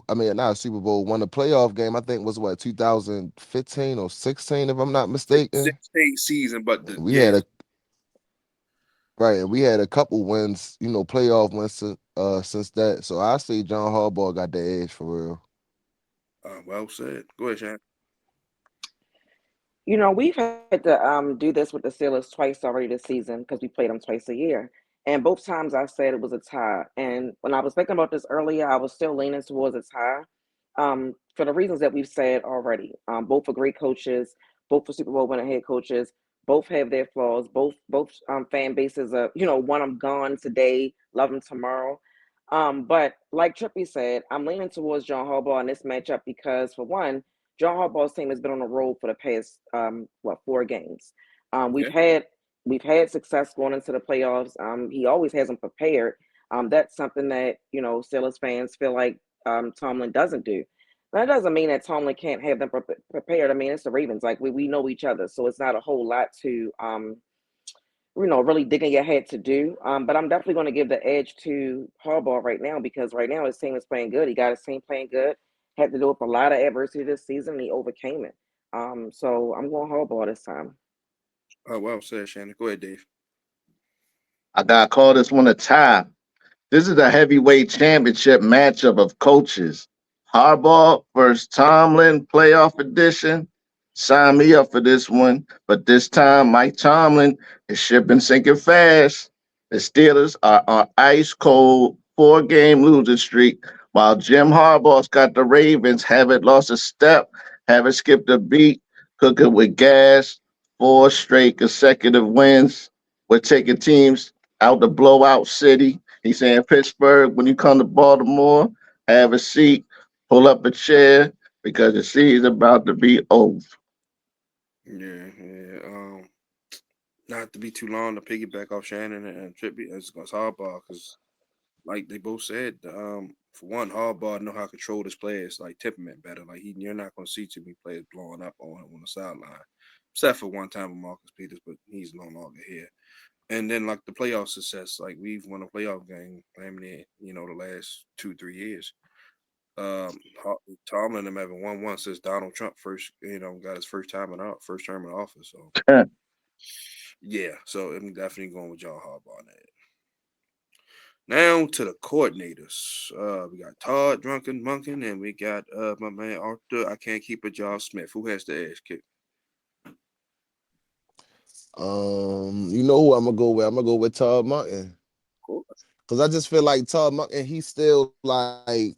I mean, not a Super Bowl, won a playoff game. I think was what 2015 or 16, if I'm not mistaken. 16 season, but the We yeah, had a right, and we had a couple wins, playoff wins since that. So I say John Harbaugh got the edge for real. well said. Go ahead, Shannon. We've had to do this with the Steelers twice already this season because we played them twice a year. And both times I said it was a tie. And when I was thinking about this earlier, I was still leaning towards a tie for the reasons that we've said already. Both are great coaches, both are Super Bowl winning head coaches, both have their flaws, both fan bases are, one I'm gone today, love them tomorrow. But like Trippy said, I'm leaning towards John Harbaugh in this matchup because, for one, John Harbaugh's team has been on the road for the past 4 games. Um, we've Okay. had we've had success going into the playoffs. He always has them prepared. That's something that Steelers fans feel like Tomlin doesn't do. That doesn't mean that Tomlin can't have them prepared. I mean, it's the Ravens. Like we know each other, so it's not a whole lot to really digging your head to do. But I'm definitely going to give the edge to Harbaugh right now because right now his team is playing good. He got his team playing good. Had to do with a lot of adversity this season, and he overcame it. So I'm going Harbaugh this time. Well said, Shannon. Go ahead, Dave. I gotta call this one a tie. This is a heavyweight championship matchup of coaches. Harbaugh versus Tomlin, playoff edition. Sign me up for this one. But this time, Mike Tomlin is shipping sinking fast. The Steelers are on ice cold 4 game losing streak, while Jim Harbaugh's got the Ravens haven't lost a step, haven't skipped a beat, cooking with gas. 4 straight consecutive wins. We're taking teams out the blowout city. He's saying, Pittsburgh, when you come to Baltimore, have a seat, pull up a chair, because the season's about to be over. Yeah, yeah. Not to be too long to piggyback off Shannon and Trippy, it's Harbaugh because, like they both said, for one, Harbaugh know how to control his players like temperament better. Like you're not going to see too many players blowing up on the sideline, except for one time with Marcus Peters, but he's no longer here. And then like the playoff success, like we've won a playoff game, I mean, the last 2 3 years. Tomlin and them haven't won one since Donald Trump first, got his first term in office. So yeah, so I'm definitely going with John Harbaugh on that. Now to the coordinators. We got Todd, Drunken Monken, and we got my man Arthur. I can't keep a job Smith. Who has the ass kick? You know who I'm gonna go with? I'm gonna go with Todd Martin. Cool. Cause I just feel like Todd Martin, he's still like,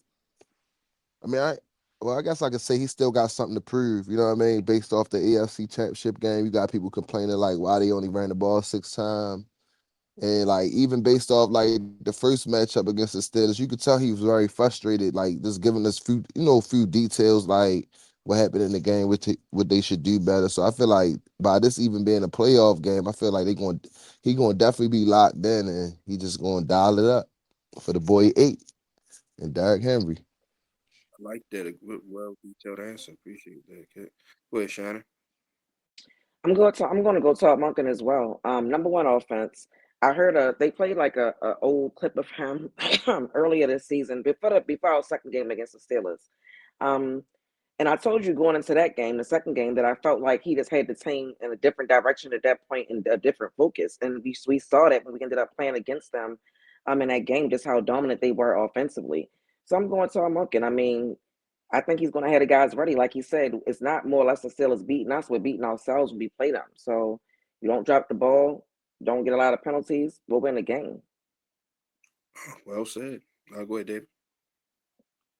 I mean, well, I guess I could say he still got something to prove. You know what I mean? Based off the AFC Championship game, you got people complaining like why they only ran the ball 6 times. And like even based off like the first matchup against the Steelers, you could tell he was very frustrated, like just giving us few details like what happened in the game, what they should do better. So I feel like by this even being a playoff game, I feel like he going to definitely be locked in, and he just going to dial it up for the boy 8 and Derrick Henry. I like that. A good, well detailed answer. Appreciate that, kid. Go ahead, Shannon. I'm going to go Todd Monken as well. Number one offense. I heard they played like a old clip of him earlier this season before our second game against the Steelers. Um, and I told you going into that game, the second game, that I felt like he just had the team in a different direction at that point and a different focus. And we saw that when we ended up playing against them in that game, just how dominant they were offensively. So I'm going to Monken. I mean, I think he's going to have the guys ready. Like he said, it's not more or less the Steelers beating us. We're beating ourselves when we play them. So you don't drop the ball, don't get a lot of penalties, we'll win the game. Well said. Go ahead, David.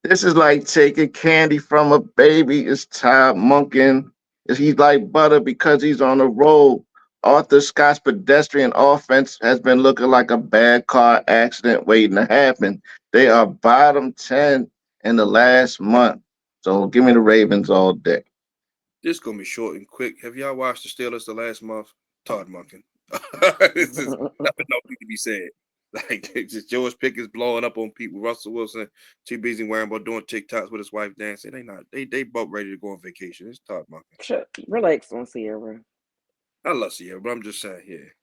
This is like taking candy from a baby. It's Todd Monken. He's like butter because he's on the road. Arthur Scott's pedestrian offense has been looking like a bad car accident waiting to happen. They are bottom 10 in the last month. So give me the Ravens all day. This gonna be short and quick. Have y'all watched the Steelers the last month? Todd Monken. This is nothing no need to be said. Like it's just George Pickens blowing up on people. Russell Wilson too busy wearing about doing TikToks with his wife dancing. They not. They both ready to go on vacation. It's Todd Monken. Relax on Sierra. I love Sierra, but I'm just saying here.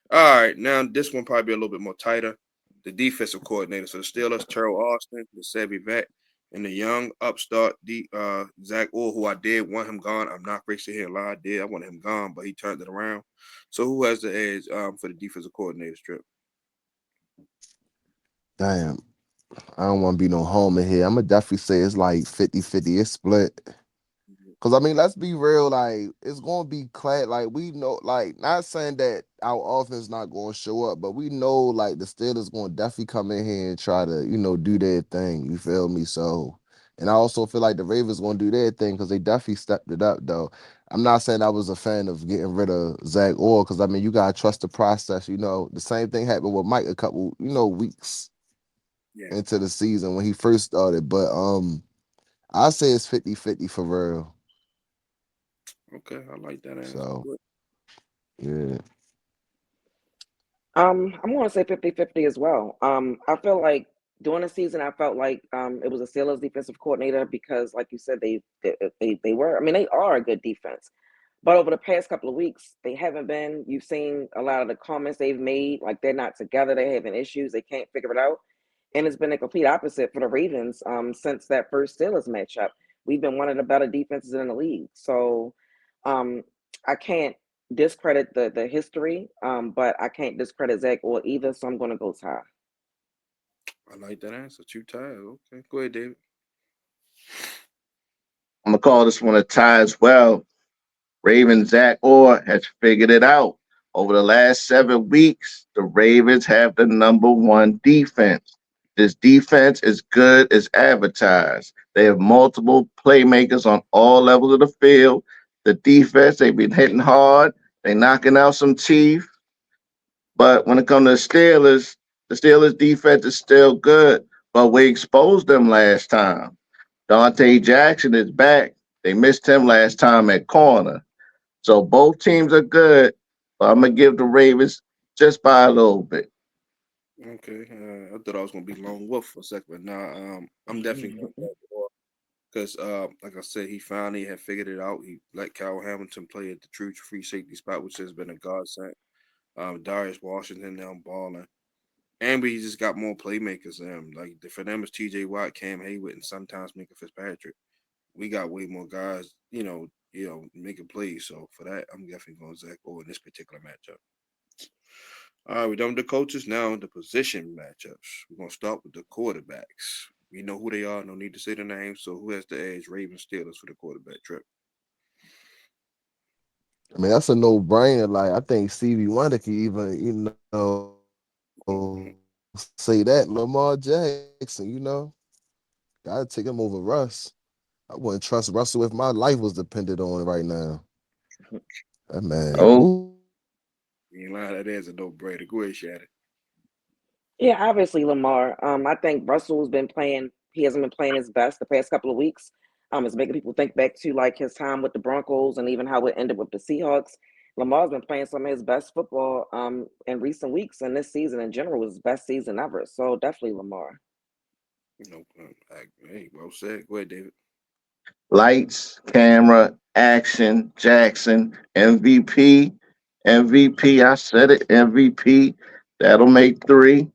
All right, now this one probably be a little bit more tighter. The defensive coordinator for the Steelers, Terrell Austin, the savvy vet. And the young upstart Zach Orr, who I did want him gone. I'm not crazy here lie. I did. I wanted him gone, but he turned it around. So who has the edge for the defensive coordinator strip? Damn, I don't want to be no homer here. I'm gonna definitely say it's like 50-50. It's split. Cause I mean, let's be real. Like, it's gonna be like we know. Like, not saying that our offense not gonna show up, but we know like the Steelers gonna definitely come in here and try to do their thing. You feel me? So, and I also feel like the Ravens gonna do their thing because they definitely stepped it up. Though I'm not saying I was a fan of getting rid of Zach Orr because I mean you gotta trust the process. The same thing happened with Mike a couple weeks Yeah. into the season when he first started. But I say it's 50-50 for real. Okay, I like that answer. So Good. yeah. I'm gonna say 50-50 as well. I feel like during the season I felt like it was a Steelers defensive coordinator because like you said they were, I mean they are a good defense. But over the past couple of weeks, they haven't been. You've seen a lot of the comments they've made, like they're not together, they're having issues, they can't figure it out. And it's been a complete opposite for the Ravens since that first Steelers matchup. We've been one of the better defenses in the league. So um, I can't discredit the history, but I can't discredit Zach or either. So I'm going to go Ty. I like that answer. Two ties. Okay, go ahead, David. I'm gonna call this one a tie as well. Raven Zach Orr has figured it out. Over the last 7 weeks, the Ravens have the number one defense. This defense is good as advertised. They have multiple playmakers on all levels of the field. The defense, they've been hitting hard. They knocking out some teeth. But when it comes to the Steelers defense is still good. But we exposed them last time. Dante Jackson is back. They missed him last time at corner. So both teams are good, but I'm gonna give the Ravens just by a little bit. Okay, I thought I was gonna be lone wolf for a second, but nah, I'm definitely going back because, like I said, he finally had figured it out. He let Kyle Hamilton play at the true free safety spot, which has been a godsend. Darius Washington now balling, and we just got more playmakers. Like for them is T.J. Watt, Cam Hayward, and sometimes Minka Fitzpatrick. We got way more guys, making plays. So for that, I'm definitely going Zach Orr in this particular matchup. All right, we're done with the coaches. Now the position matchups. We're gonna start with the quarterbacks. We know who they are. No need to say the names. So who has the edge? Ravens, Steelers for the quarterback trip. I mean, that's a no-brainer. Like, I think Stevie Wonder can even, say that. Lamar Jackson, gotta take him over Russ. I wouldn't trust Russell if my life was dependent on it right now. That man, Yeah, Oh, woo. you ain't lying. That is a no-brainer. Go ahead, Shannon. Yeah, obviously Lamar. I think Russell's been playing. He hasn't been playing his best the past couple of weeks. It's making people think back to like his time with the Broncos and even how it ended with the Seahawks. Lamar's been playing some of his best football in recent weeks, and this season in general was his best season ever. So definitely Lamar. Hey, well said. Go ahead, David. lights, camera, action, Jackson, MVP, MVP. I said it, MVP. That'll make three.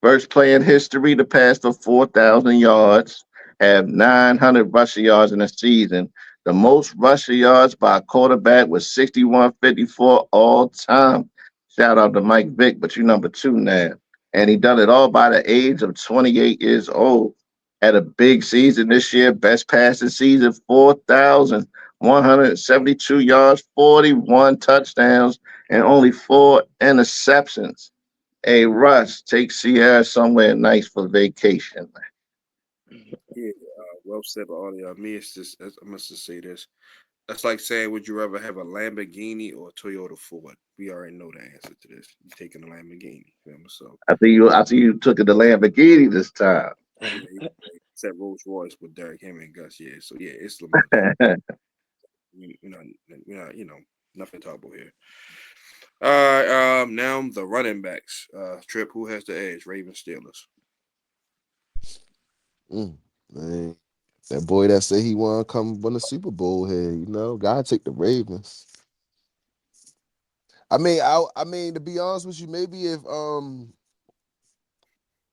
First player in history to pass the 4,000 yards, have 900 rushing yards in a season. The most rushing yards by a quarterback was 61.54 all time. Shout out to Mike Vick, but you number two now. And he done it all by the age of 28 years old. Had a big season this year, best passing season, 4,172 yards, 41 touchdowns, and only four interceptions. Hey, Russ, take Sierra somewhere nice for vacation. Yeah, well said by all of y'all. Me, I must just say this. That's like saying, would you rather have a Lamborghini or a Toyota Ford? We already know the answer to this. You're taking a Lamborghini. Feel me? So, I see you took it to Lamborghini this time. yeah, except Rolls Royce with Derek Henry and Gus. Yeah, so yeah, it's Lamar Jackson. We're not, nothing talk about here. All right, now the running backs. Trip, who has the edge? Ravens, Steelers. Man, that boy that said he want to come win a Super Bowl here, gotta take the Ravens. I mean, to be honest with you, maybe if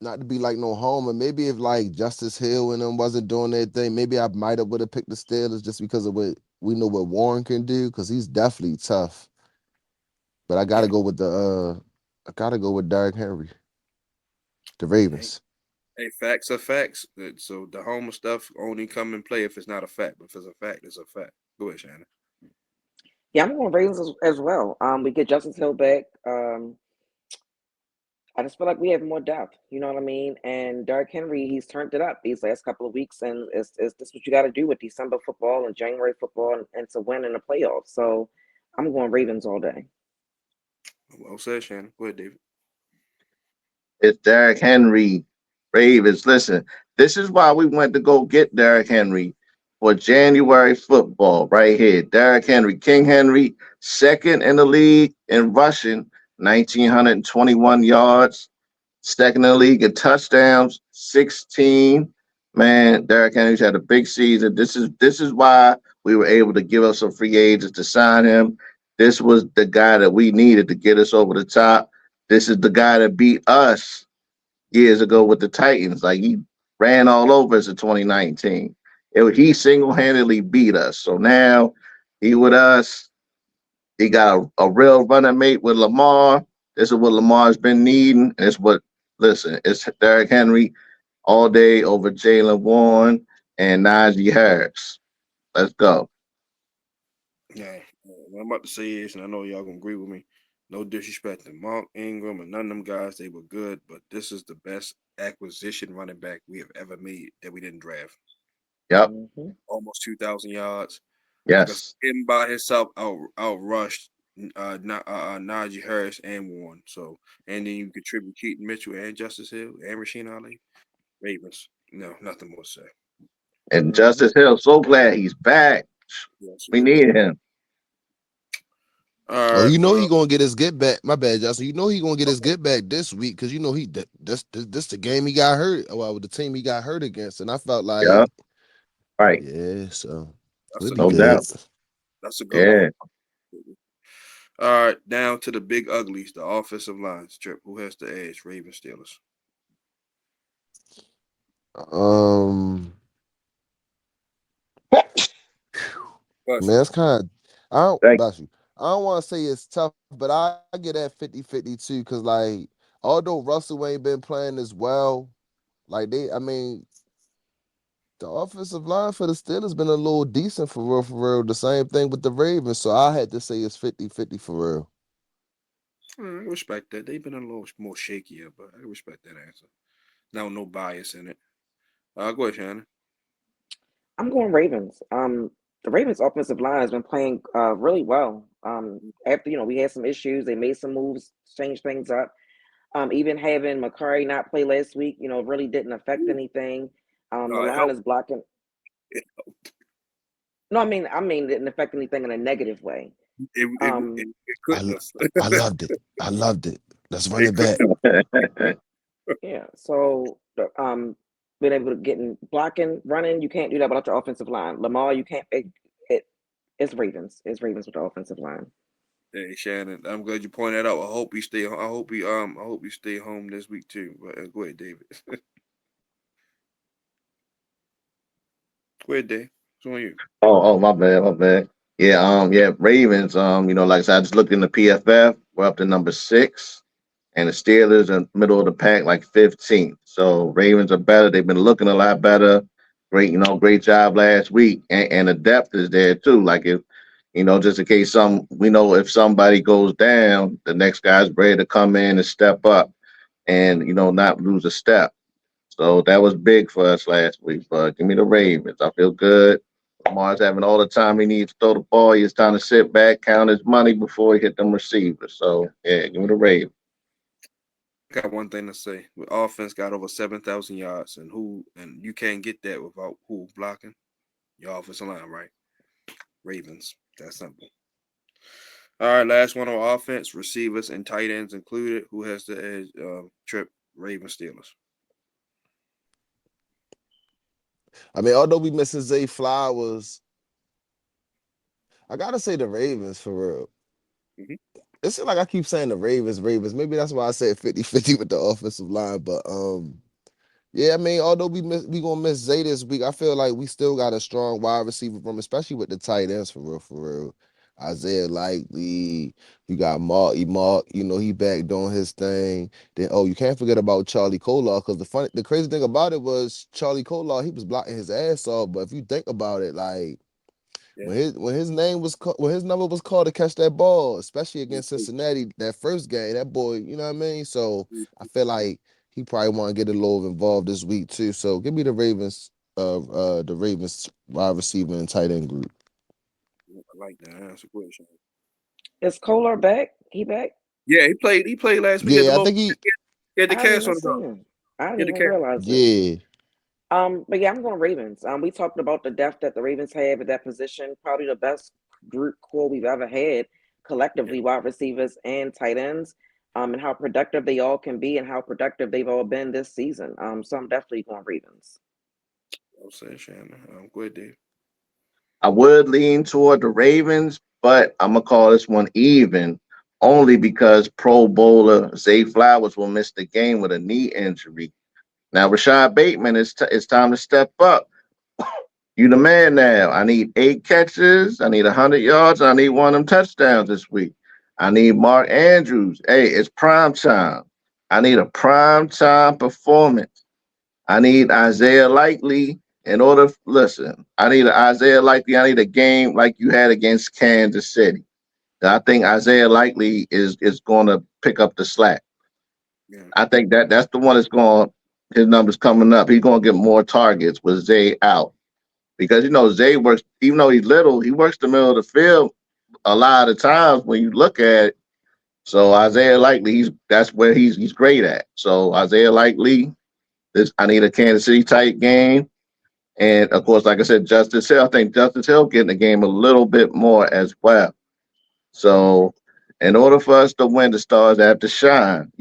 not to be like no homer. Maybe if like Justice Hill and them wasn't doing their thing, maybe I might have would have picked the Steelers just because of what we know what Warren can do, because he's definitely tough. But I gotta Yeah. go with I gotta go with Derrick Henry, the Hey, Ravens. hey, facts are facts. So the homer stuff only come in play if it's not a fact. But if it's a fact, it's a fact. Go ahead, Shannon. Yeah, I'm going Ravens as well. We get Justice Hill back. I just feel like we have more depth. You know what I mean? And Derrick Henry, he's turned it up these last couple of weeks, and it's this what you got to do with December football and January football, and to win in the playoffs. So I'm going Ravens all day. Well said, Shannon. Go ahead, David. It's Derrick Henry, Ravens. Listen, this is why we went to go get Derrick Henry for January football right here. Derrick Henry, King Henry, second in the league in rushing, 1,921 yards. Second in the league in touchdowns, 16. Man, Derrick Henry's had a big season. This is why we were able to give up some free agents to sign him. This was the guy that we needed to get us over the top. This is the guy that beat us years ago with the Titans. Like he ran all over us in 2019. He single-handedly beat us. So now he with us. He got a real running mate with Lamar. This is what Lamar's been needing. And it's what, listen, it's Derrick Henry all day over Jalen Warren and Najee Harris. Let's go. Yeah, what I'm about to say is, and I know y'all gonna agree with me. No disrespect to Mark Ingram and none of them guys; they were good, but this is the best acquisition running back we have ever made that we didn't draft. Yep. Hmm. Almost 2,000 yards. Like I said, Yes. him by himself out rushed Najee Harris and Warren. So and then you contribute Keaton Mitchell and Justice Hill and Rasheen Ali. Ravens. No, nothing more to say. And Hmm. Justice Hill, so glad he's back. Yes, We yes. need him. All Oh, right. you know he gonna get his get back. My bad, Justin. You know he gonna get his get back this week because you know this the game he got hurt. Well, the team he got hurt against, and I felt Yeah. like Right. yeah, so That's we'll a be No good one. good. doubt. That's a good one. Yeah. All right, down to the big uglies, the offensive lines. Trip, who has the edge? Ravens, Steelers. Um, Bless man, you. it's kind of I don't Thank bless you. I don't want to say it's tough, but I get that 50-50 too. Cause like although Russell ain't been playing as well, like I mean, the offensive line for the Steelers been a little decent for real, for real. The same thing with the Ravens. So I had to say it's 50-50 for real. I respect that. They've been a little more shakier, but I respect that answer. Now, no bias in it. Go ahead, Shannon. I'm going Ravens. The Ravens offensive line has been playing really well. After we had some issues, they made some moves, changed things up. Even having McCurry not play last week, really didn't affect anything. The It line helped. is blocking. It, No, I mean, didn't affect anything in a negative way. it Um, I couldn't have. I loved it. I loved it. Let's run It it couldn't back. have. yeah. So, being able to get in blocking, running, you can't do that without your offensive line. Lamar, you can't. It's Ravens. It's Ravens with the offensive line. Hey, Shannon, I'm glad you pointed that out. I hope you stay. I hope you. I hope you stay home this week too. But go ahead, David. Go ahead, Dave. It's on you. My bad, my bad. Yeah, yeah, Ravens. Like I said, I just looked in the PFF. We're up to number 6, and the Steelers in the middle of the pack, like 15th. So Ravens are better. They've been looking a lot better. Great, great job last week, and the depth is there too. Like if just in case we know if somebody goes down, the next guy's ready to come in and step up, and not lose a step. So that was big for us last week. But give me the Ravens. I feel good. Lamar's having all the time he needs to throw the ball. He's trying to sit back, count his money before he hit them receivers. So yeah, give me the Ravens. I got one thing to say. The offense got over 7,000 yards, and you can't get that without who blocking your offensive line, right? Ravens. That's simple. All right, last one on offense, receivers and tight ends included. Who has the edge? Trip, Ravens, Steelers. I mean, although we missing Zay Flowers, I gotta say the Ravens for real. Mm-hmm. it seems like I keep saying the Ravens. Maybe that's why I said 50-50 with the offensive line. But yeah, I mean, although we gonna miss Zay this week, I feel like we still got a strong wide receiver room, especially with the tight ends for real, for real. Isaiah Likely, you got Mark, he back doing his thing. Then you can't forget about Charlie Kolar, because the crazy thing about it was Charlie Kolar, he was blocking his ass off. But if you think about it, like Yeah. when his number was called to catch that ball, especially against Cincinnati, that first game, that boy, you know what I mean? So I feel like he probably want to get a little involved this week too. So give me the Ravens wide receiver and tight end group. I like that. That's a question. Is Kohler back? He back? Yeah, he played. He played last week at the Yeah, I local. think He had the I didn't cast even on the see dog. him. I He didn't had the even cast. realize it. yeah. But yeah, I'm going Ravens. We talked about the depth that the Ravens have at that position. Probably the best group core we've ever had Yeah, collectively, wide receivers and tight ends. And how productive they all can be, and how productive they've all been this season. So I'm definitely going Ravens. I'll say Shannon. Go ahead, Dave. I would lean toward the Ravens, but I'm gonna call this one even, only because Pro Bowler Zay Flowers will miss the game with a knee injury. Now, Rashad Bateman, it's time to step up. You the man now. I need 8 catches. I need 100 yards. I need one of them touchdowns this week. I need Mark Andrews. Hey, it's prime time. I need a prime time performance. I need Isaiah Likely in order. Listen, I need Isaiah Likely. I need a game like you had against Kansas City. I think Isaiah Likely is going to pick up the slack. Yeah. I think that's the one that's going. His numbers coming up. He's going to get more targets with Zay out because Zay works. Even though he's little, he works the middle of the field a lot of times when you look at it. So Isaiah Likely, that's where he's great at. So Isaiah Likely, I need a Kansas City tight game. And of course, like I said, Justice Hill. I think Justice Hill getting the game a little bit more as well. So, in order for us to win, the stars have to shine.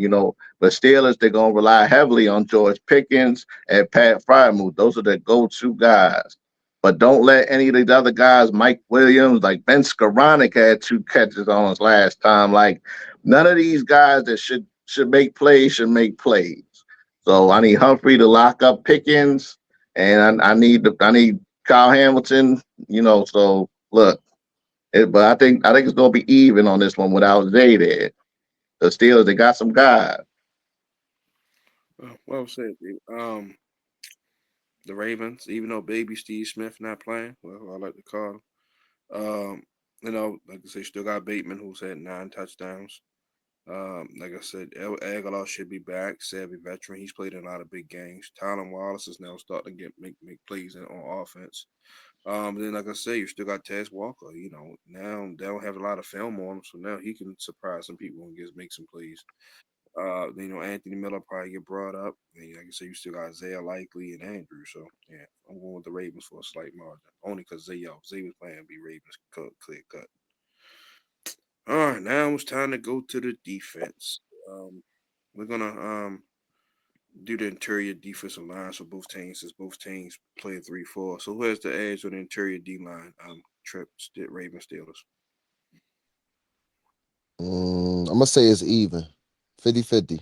But Steelers, they're gonna rely heavily on George Pickens and Pat Fryermuth. Those are the go-to guys. But don't let any of these other guys, Mike Williams, like Ben Skoranek had 2 catches on us last time. Like none of these guys that should make plays should make plays. So I need Humphrey to lock up Pickens, and I need Kyle Hamilton. So look. But I think it's gonna be even on this one without Zay there. The Steelers, they got some guys. Well said, Dave. The Ravens, even though Baby Steve Smith not playing, well, I like to call him. Like I said, still got Bateman, who's had 9 touchdowns. Like I said, El Aguilar should be back. Savvy veteran. He's played in a lot of big games. Tylen Wallace is now starting to make plays on offense. Then like I say, you still got Tez Walker. Now they don't have a lot of film on him, so now he can surprise some people and make some plays. Anthony Miller probably get brought up. And like I said, you still got Isaiah Likely and Andrew. So yeah, I'm going with the Ravens for a slight margin, only because Zay was playing to be Ravens clear cut. All right, now it's time to go to the defense. Um, we're gonna do the interior defensive lines for both teams, since both teams play 3-4. So who has the edge on the interior D line? Ravens Steelers. I'm gonna say it's even. 50-50.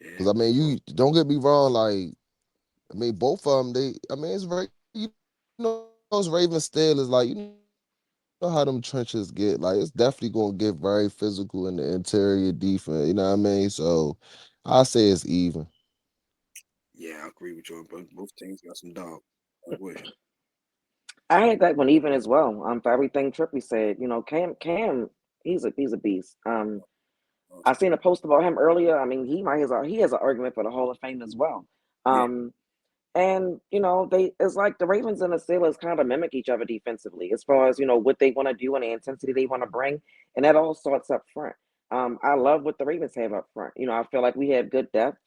Yeah, Because I mean, you don't get me wrong, like I mean, both of them, it's very, those Ravens Steelers, like, know how them trenches get. Like, it's definitely going to get very physical in the interior defense. You know what I mean? So, I say it's even. yeah, I agree with you. But both teams got some dog. I wish. I had that one even as well. For everything Trippy said, Cam, he's a beast. I seen a post about him earlier. I mean, he has an argument for the Hall of Fame as well. Yeah, Um, And it's like the Ravens and the Steelers kind of mimic each other defensively as far as what they want to do and the intensity they want to bring, and that all starts up front. I love what the Ravens have up front. I feel like we have good depth.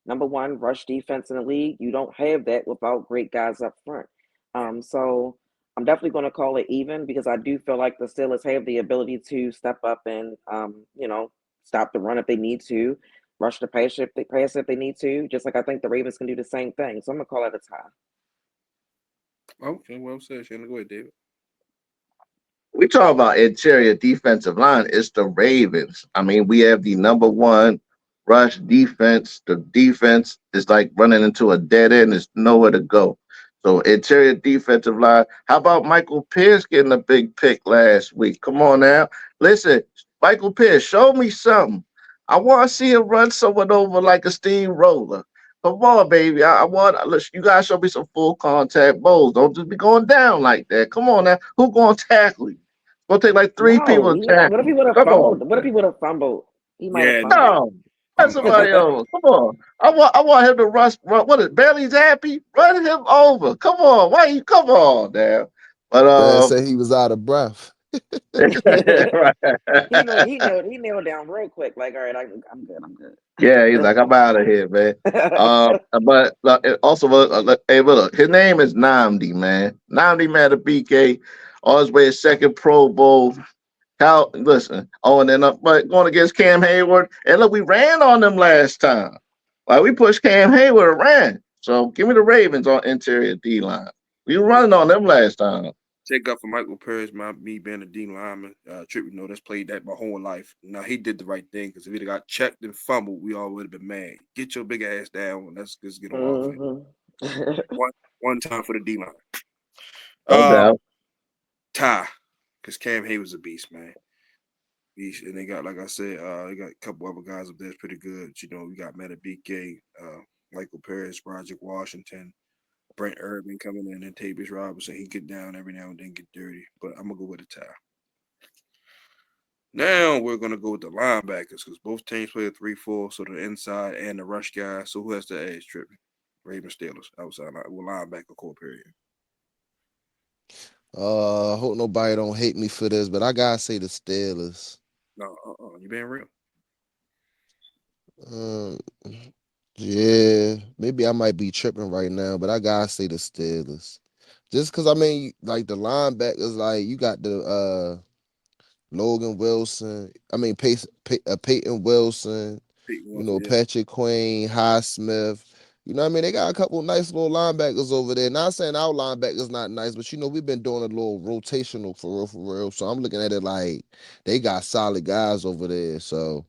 Number one, rush defense in the league. You don't have that without great guys up front. yeah. So I'm definitely going to call it even because I do feel like the Steelers have the ability to step up and stop the run if they need to, rush the pass if they need to, just like I think the Ravens can do the same thing. So I'm gonna call it a tie. Okay, well said, Shannon. Go ahead, David. We talk about interior defensive line. It's the Ravens. I mean, we have the number one rush defense. The defense is like running into a dead end. There's nowhere to go. So interior defensive line. How about Michael Pierce getting a big pick last week? Come on now. Listen, Michael Pierce, show me something. I want to see him run someone over like a steamroller. Come on, baby. I want you guys show me some full contact bowls. Don't just be going down like that. Come on now. Who gonna tackle you? Gonna take like three No, people to what if tackle he you. would have Come on. fumbled? What if he would have fumbled? He might have Yeah, fumbled. No. That's fumble. somebody else. Come on. I want him to run. What is Bailey's happy? Run him over. Come on. Why you come on now? But Man said he was out of breath. right. He nailed down real quick. Like, all right, I'm good. I'm Yeah, he's like, I'm out of here, man. good. But also, hey, look, his name is Namdi, man. Namdi BK, on his way to second Pro Bowl. Cal, listen, oh, and then but going against Cam Hayward, and look, we ran on them last time. Like we pushed Cam Hayward around. So give me the Ravens on interior D line. We were running on them last time. Take up for Michael Paris, me being a D lineman. Trippy, that's played that my whole life. Now he did the right thing because if he'd have got checked and fumbled, we all would have been mad. Get your big ass down. And let's just get on offense. Mhm. One time for the D line. No doubt. Ty, because Cam Hayward's a beast, man. Beast, and they got, like I said, they got a couple other guys up there that's pretty good. We got Meta BK, Michael Paris, Roger Washington, Brent Urban coming in, and Tavis Robinson. He get down every now and then, get dirty. But I'm gonna go with a tie. Now we're gonna go with the linebackers because both teams play a 3-4, so the inside and the rush guy. So who has the edge, Trippy? Ravens Steelers outside with linebacker core period. Hope nobody don't hate me for this, but I gotta say the Steelers. No, you being real. Um, yeah, maybe I might be tripping right now, but I gotta say the Steelers. Just because I mean, like the linebackers, like you got the Logan Wilson. I mean, Peyton Wilson. Pete You Wilson, know, yeah. Patrick Queen, Highsmith. You know what I mean? They got a couple nice little linebackers over there. Not saying our linebackers not nice, but we've been doing a little rotational for real, for real. So I'm looking at it like they got solid guys over there. So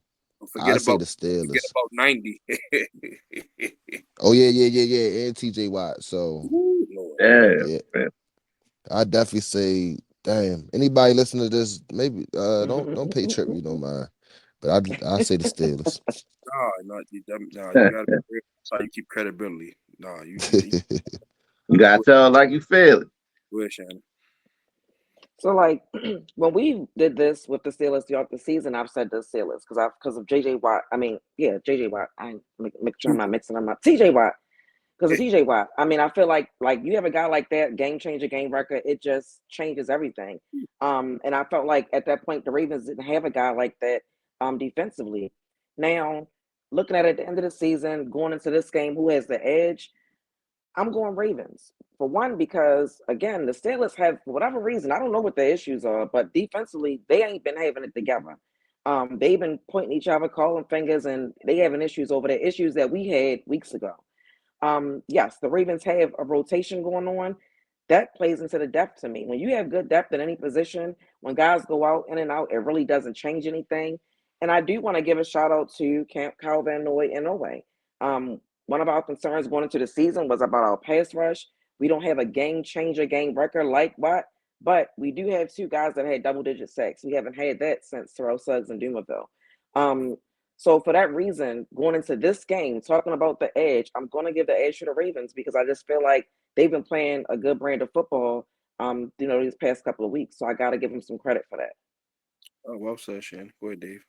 Forget I say about the Steelers. 90. Oh yeah, and TJ Watt. So Ooh, Lord. Yeah, yeah, man. I definitely say, damn. Anybody listening to this, maybe don't pay trip, you don't mind. But I say the Steelers. You gotta be real. That's how you keep credibility. Nah, you You gotta tell it like you feel it. wish, Shannon. So like when we did this with the Steelers throughout the season, I've said the Steelers because of JJ Watt. I mean, yeah, JJ Watt. I make sure I'm not mixing them up. TJ Watt because of TJ Watt. I mean, I feel like you have a guy like that, game changer, game record. It just changes everything. And I felt like at that point the Ravens didn't have a guy like that defensively. Now looking at it at the end of the season, going into this game, who has the edge? I'm going Ravens. For one, because again, the Steelers have, for whatever reason, I don't know what their issues are, but defensively, they ain't been having it together. They've been pointing each other, calling fingers, and they having issues over the issues that we had weeks ago. Yes, the Ravens have a rotation going on. That plays into the depth to me. When you have good depth in any position, when guys go out in and out, it really doesn't change anything. And I do want to give a shout out to Camp Kyle Van Noy and Oway. One of our concerns going into the season was about our pass rush. We don't have a game changer, game record like what, but we do have two guys that had double digit sacks. We haven't had that since Terrell Suggs and Dumerville. So for that reason, going into this game, talking about the edge, I'm going to give the edge to the Ravens because I just feel like they've been playing a good brand of football, these past couple of weeks. So I got to give them some credit for that. Oh, well said, Shannon. Go ahead, Dave.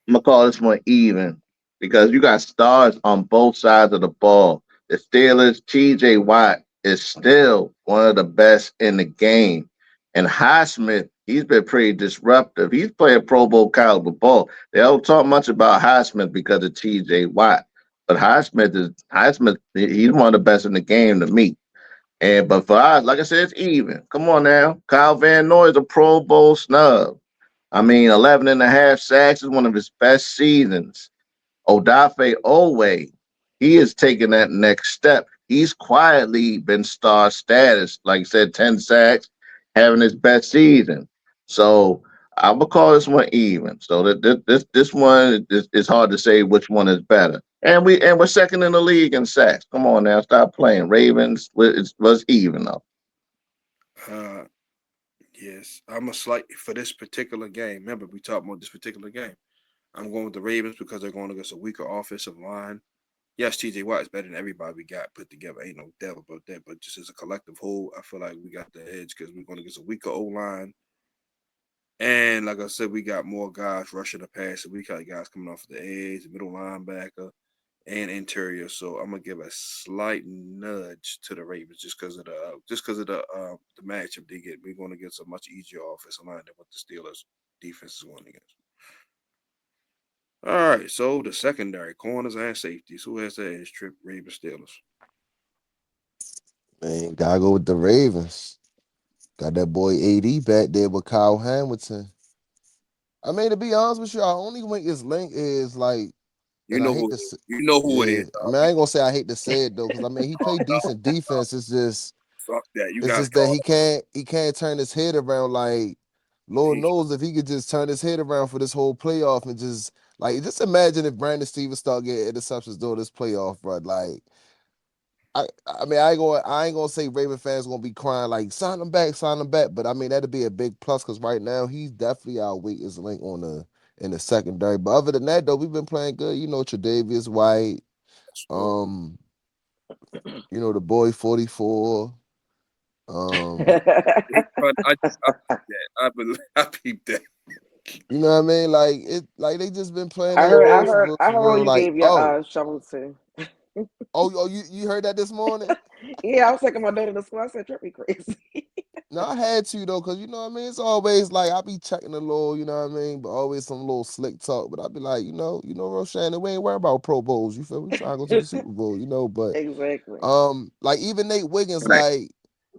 I'm gonna call this one even because you got stars on both sides of the ball. The Steelers, TJ Watt is still one of the best in the game. And Highsmith, he's been pretty disruptive. He's playing Pro Bowl caliber ball. They don't talk much about Highsmith because of TJ Watt. But Highsmith, he's one of the best in the game to me. And but for us, like I said, it's even. Come on now. Kyle Van Noy is a Pro Bowl snub. I mean, 11 and a half sacks is one of his best seasons. Odafe Owe, he is taking that next step. He's quietly been star status. Like I said, 10 sacks, having his best season. So I would call this one even. So this one is hard to say which one is better. And we're second in the league in sacks. Come on now, stop playing. Ravens was even though. Uh, yes, I'm a slight for this particular game. Remember, we talked about this particular game. I'm going with the Ravens because they're going against a weaker offensive line. Yes, TJ Watt is better than everybody we got put together. Ain't no doubt about that. But just as a collective whole, I feel like we got the edge because we're going against a weaker O line. And like I said, we got more guys rushing the passer. We got guys coming off the edge, middle linebacker, and interior. So I'm gonna give a slight nudge to the Ravens just because of the matchup they get. We're going to get a much easier offensive line than what the Steelers defense is going against. All right, so the secondary corners and safeties. Who has that edge? Trip Ravens Steelers. Man, gotta go with the Ravens. Got that boy AD back there with Kyle Hamilton. I mean, to be honest with you, our only weakest link is like, You and I know hate who to say, you know who it yeah. is. I mean, I ain't gonna say I hate to say it though, because I mean he played Oh, decent defense. fuck that. You It's guys just that call he can't turn his head around. Like, Lord he knows if he could just turn his head around for this whole playoff and just imagine if Brandon Stevens start getting interceptions during this playoff, bro. Like, I mean I ain't gonna say Raven fans gonna be crying like sign him back, but I mean that'd be a big plus because right now he's definitely our weakest link on the in the secondary. But other than that though, we've been playing good. You know, Tre'Davious White, sure. um, you know, the boy 44. Um, But I peeped that. I peeped that. you know what I mean? Like like they just been playing I their heard, I role for heard, real, I for heard real. you Like, gave your shovel to. you heard that this morning? Yeah, I was taking my daughter to school. I said, "Trippy crazy." No, I had to though, cause you know what I mean. It's always like I be checking the little, you know what I mean, but always some little slick talk. But I be like, Shannon, we ain't worried about Pro Bowls. You feel me? We trying to go to the Super Bowl, you know. But Exactly. like even Nate Wiggins, like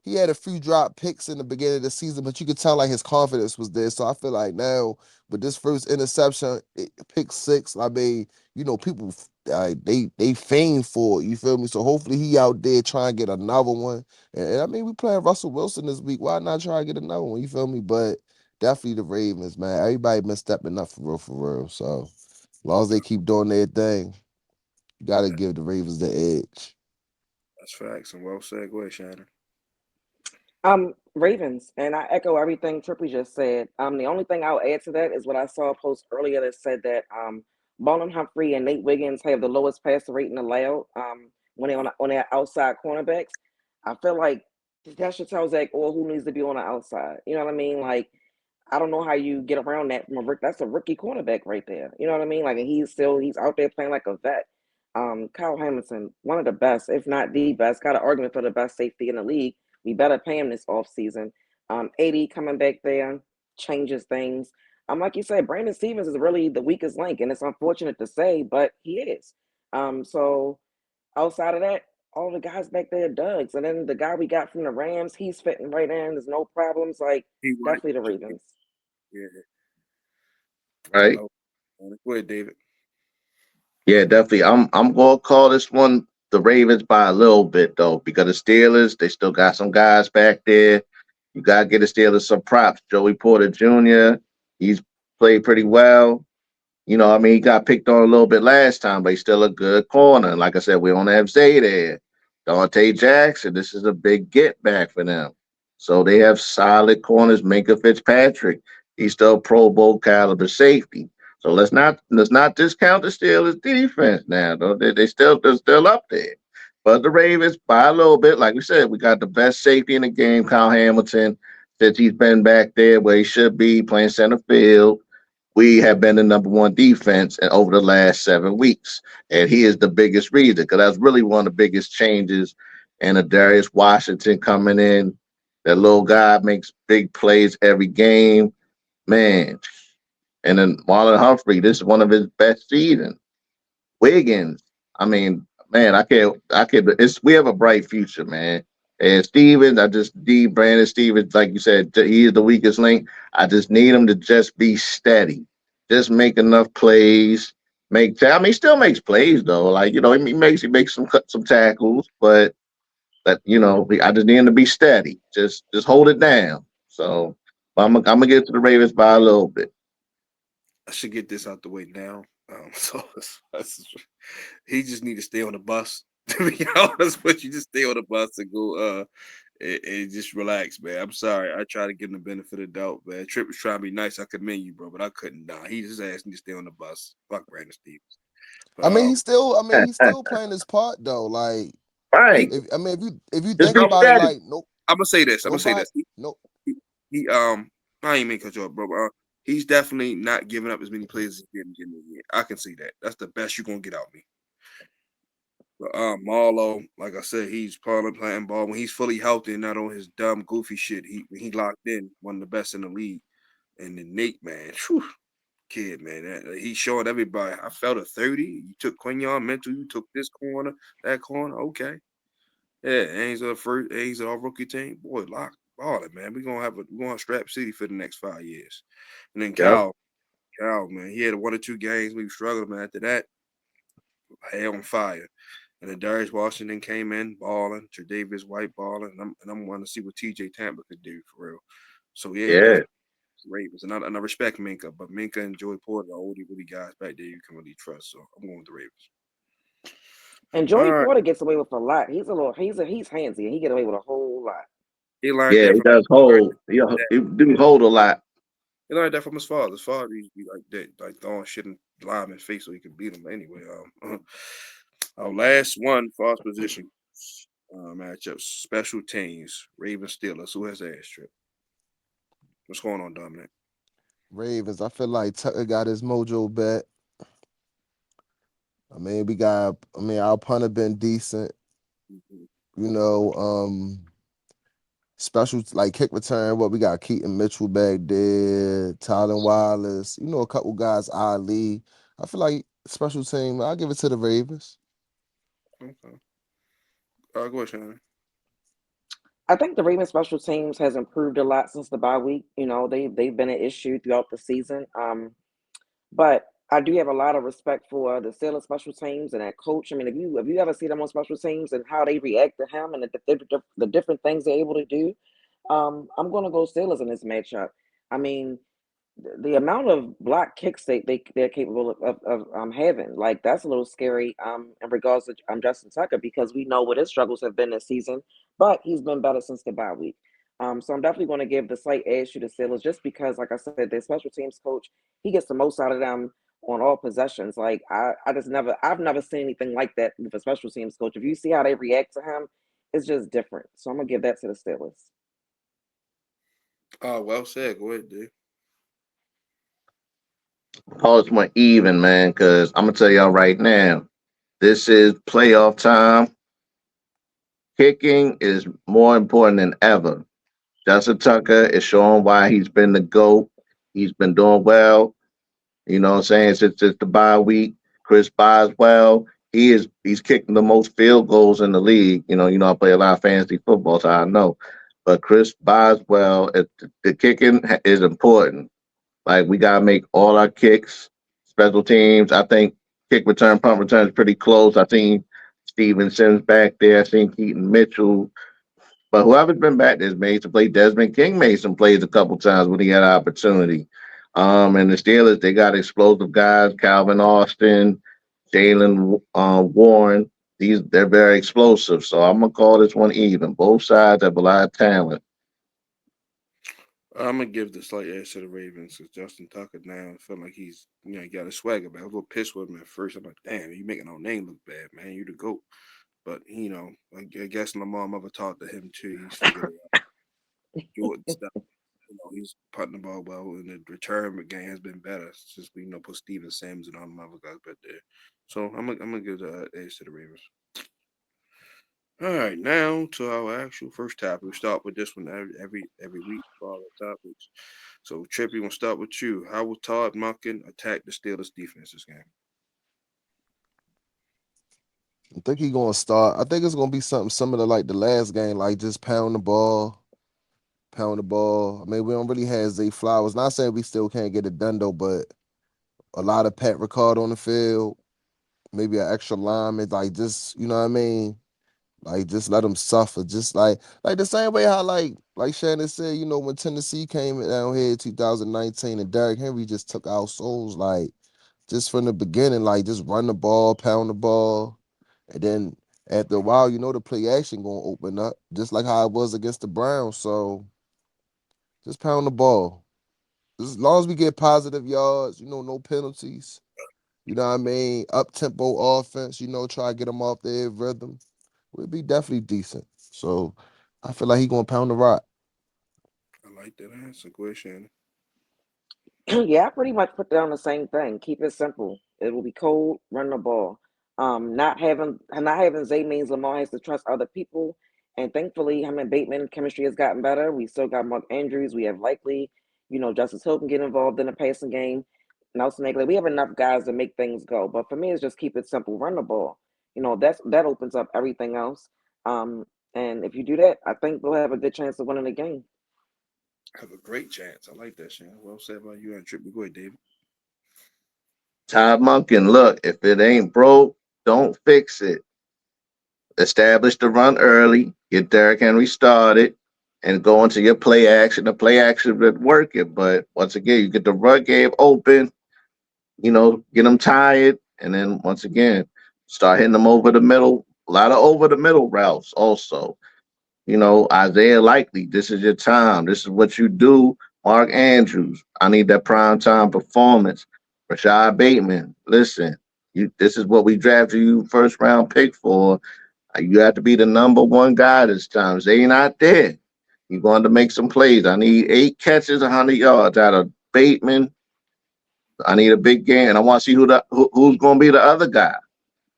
he had a few drop picks in the beginning of the season, but you could tell like his confidence was there. So I feel like now with this first interception, pick six, I mean, people they fiend for it. You feel me? So hopefully he out there trying to get another one. And I mean, we playing Russell Wilson this week. Why not try to get another one? You feel me? But definitely the Ravens, man. Everybody been stepping up for real, for real. So as long as they keep doing their thing, you gotta give the Ravens the edge. That's facts and well said. Go ahead, Shannon. Ravens, and I echo everything Trippy just said. The only thing I'll add to that is what I saw a post earlier that said that Bowman Humphrey and Nate Wiggins have the lowest passer rating allowed when they on their outside cornerbacks. I feel like that should tell Zach or who needs to be on the outside. You know what I mean? Like I don't know how you get around that from a that's a rookie cornerback right there. You know what I mean? Like and he's out there playing like a vet. Kyle Hamilton, one of the best, if not the best, got an argument for the best safety in the league. We better pay him this offseason. 80 coming back there changes things. Like you said, Brandon Stevens is really the weakest link, and it's unfortunate to say, but he is. So outside of that, all the guys back there, Doug's, and then the guy we got from the Rams, he's fitting right in. There's no problems. Like He white. definitely the Ravens. Yeah. Right? Oh, go ahead, David. Yeah, definitely. I'm gonna call this one the Ravens by a little bit though, because the Steelers, they still got some guys back there. You gotta get the Steelers some props. Joey Porter Jr., he's played pretty well. I mean, he got picked on a little bit last time, but he's still a good corner. Like I said, we don't have Zay there. Dante Jackson, this is a big get back for them. So they have solid corners. Minka Fitzpatrick, he's still Pro Bowl caliber safety. So let's not discount the Steelers defense now. Though they're still up there. But the Ravens, by a little bit, like we said, we got the best safety in the game, Kyle Hamilton, since he's been back there where he should be playing center field. We have been the number one defense over the last 7 weeks. And he is the biggest reason because that's really one of the biggest changes. And a Darius Washington coming in. That little guy makes big plays every game. Man. And then Marlon Humphrey, this is one of his best seasons. Wiggins. I mean, man, I can't. We have a bright future, man. And Stevens, Brandon Stevens, like you said, he is the weakest link. I just need him to just be steady, just make enough plays. I mean, he still makes plays though. Like he makes some tackles, but I just need him to be steady. Just hold it down. So I'm gonna get to the Ravens by a little bit. I should get this out the way now. So he just need to stay on the bus. To be honest, but you just stay on the bus and go and just relax, man. I'm sorry. I try to give him the benefit of the doubt, man. Tripp was trying to be nice. I commend you, bro, but I couldn't. Nah, he just asked me to stay on the bus. Fuck Brandon Stevens. But he's still playing his part though. Like, Right. he, if you Just think be about it, steady. like, no, I'm gonna say this. I'm gonna say nobody, this. no. He I ain't mean to cut you off, bro. But, he's definitely not giving up as many plays as he did in the year. I can see that. That's the best you're gonna get out of me. But Marlo, like I said, he's playing ball when he's fully healthy and not on his dumb, goofy shit. He locked in, one of the best in the league. And then Nate, man, whew, kid, man, he's showing everybody. I felt a 30. You took Quinion mental. You took this corner, that corner. Okay, yeah, and he's an all rookie team. Boy, lock balling, man. We're gonna have Strap City for the next 5 years. And then Yep. Cal, man, he had 1 or 2 games. We struggled, man. After that, hell on fire. And then Darius Washington came in balling, Tre'Davious White balling, and I'm wanting to see what TJ Tampa could do for real. So yeah, Yeah. definitely Ravens, and I respect Minka, but Minka and Joey Porter are oldie woody guys back there you can really trust. So I'm going with the Ravens. And All Joey right, Porter gets away with a lot. He's handsy and he get away with a whole lot. he learned Yeah, that he from does hold. He do hold a lot. he learned that from his father. His father used to be like that, like throwing shit in lineman's face so he could beat him. Anyway, our last one for our position matchup: special teams, Ravens Steelers. Who has the ass trip? What's going on, Dominic? Ravens. I feel like Tucker got his mojo back. Our punter been decent. Mhm. You know, special like kick return. What we got? Keaton Mitchell back there, Tylen Wallace. You know, a couple guys. Ali. I feel like special team. I'll give it to the Ravens. Okay. Go ahead, Shannon. I think the Ravens special teams has improved a lot since the bye week. You know, they've been an issue throughout the season. But I do have a lot of respect for the Steelers special teams and that coach. I mean, if you ever see them on special teams and how they react to him and the different things they're able to do, I'm going to go Steelers in this matchup. I mean, the amount of block kicks they're capable of having, like that's a little scary in regards to Justin Tucker, because we know what his struggles have been this season, but he's been better since the bye week. So I'm definitely going to give the slight edge to the Steelers just because, like I said, their special teams coach, he gets the most out of them on all possessions. Like I've never seen anything like that with a special teams coach. If you see how they react to him, it's just different. So I'm gonna give that to the Steelers. Well said. Go ahead, Dave. Call this one even, man, because I'm gonna tell y'all right now, this is playoff time. Kicking is more important than ever. Justin Tucker is showing why he's been the GOAT. He's been doing well. You know what I'm saying? Since the bye week, Chris Boswell, he's kicking the most field goals in the league. I play a lot of fantasy football, so I know. But Chris Boswell, the kicking is important. Like we gotta make all our kicks, special teams. I think kick return, punt return is pretty close. I seen Steven Sims back there. I seen Keaton Mitchell. But whoever's been back there's made some play. Desmond King made some plays a couple times when he had an opportunity. And the Steelers, they got explosive guys, Calvin Austin, Jalen Warren. They're very explosive. So I'm gonna call this one even. Both sides have a lot of talent. I'm gonna give the slight edge to the Ravens because Justin Tucker now feel like he got a swagger back. I was a little pissed with him at first. I'm like, damn, you making our name look bad, man. You the goat. But I guess Lamar mother taught to him too. He's figured it out. Jordan stuff. He's putting the ball well, and the return game has been better since we put Steven Sims and all the other guys back there. So I'm gonna give the edge to the Ravens. All right, now to our actual first topic. We start with this one every week for all the topics. So Trippy, we'll start with you. How will Todd Monken attack the Steelers defense this game? I think he's gonna start. I think it's gonna be something similar like the last game, like just pound the ball. I mean, we don't really have Zay Flowers. Not saying we still can't get it done though, but a lot of Pat Ricard on the field, maybe an extra lineman, like just you know what I mean. Like just let them suffer. Just like the same way how like Shannon said, when Tennessee came down here in 2019 and Derrick Henry just took our souls, like just from the beginning, like just run the ball, pound the ball, and then after a while, the play action gonna open up, just like how it was against the Browns. So just pound the ball. As long as we get positive yards, no penalties. You know what I mean? Up tempo offense, try to get them off their rhythm. We'll be definitely decent. So I feel like he gonna pound the rock. I like that answer. Go ahead, Shannon. Yeah, I pretty much put down the same thing. Keep it simple. It will be cold, run the ball. Not having Zay means Lamar has to trust other people. And thankfully, him and Bateman chemistry has gotten better. We still got Mark Andrews. We have likely, Justice Hill can get involved in the passing game. Nelson Aguilar. We have enough guys to make things go. But for me, it's just keep it simple. Run the ball. That opens up everything else. Um, and if you do that, I think we'll have a good chance of winning the game. Have a great chance. I like that, Shannon. Well said by you and Trippy. Go ahead, David. Todd Monken, look, if it ain't broke, don't fix it. Establish the run early, get Derrick Henry started, and go into your play action. The play action been working, but once again, you get the run game open, get them tired, and then once again, start hitting them over the middle. A lot of over the middle routes also. Isaiah Likely, this is your time. This is what you do. Mark Andrews, I need that prime time performance. Rashad Bateman, listen, this is what we drafted you first round pick for. You have to be the number one guy this time. If they not there, you're going to make some plays. I need 8 catches, 100 yards out of Bateman. I need a big game, and I want to see who's going to be the other guy.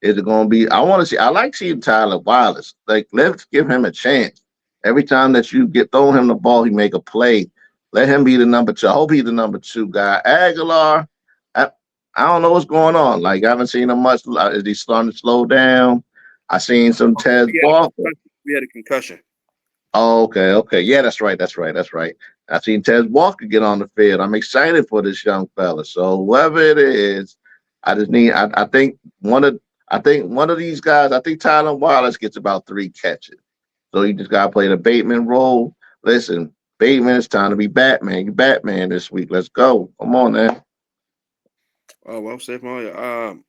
Is it going to be? I want to see. I like seeing Tyler Wallace. Like, let's give him a chance. Every time that you get throw him the ball, he make a play. Let him be the number two. I hope he's the number two guy. Aguilar, I, I don't know what's going on. Like, I haven't seen him much. Is he starting to slow down? I seen some Oh, Tez Walker. we had a concussion. Oh, okay, okay. Yeah, that's right. That's right. That's right. I seen Tez Walker get on the field. I'm excited for this young fella. So whoever it is, I just need. I think one of. I think one of these guys. I think Tyler Wallace gets about 3 catches. So you just gotta play the Bateman role. Listen, Bateman, it's time to be Batman. You Batman this week. Let's go. Come on, man. Oh, well said, Mario.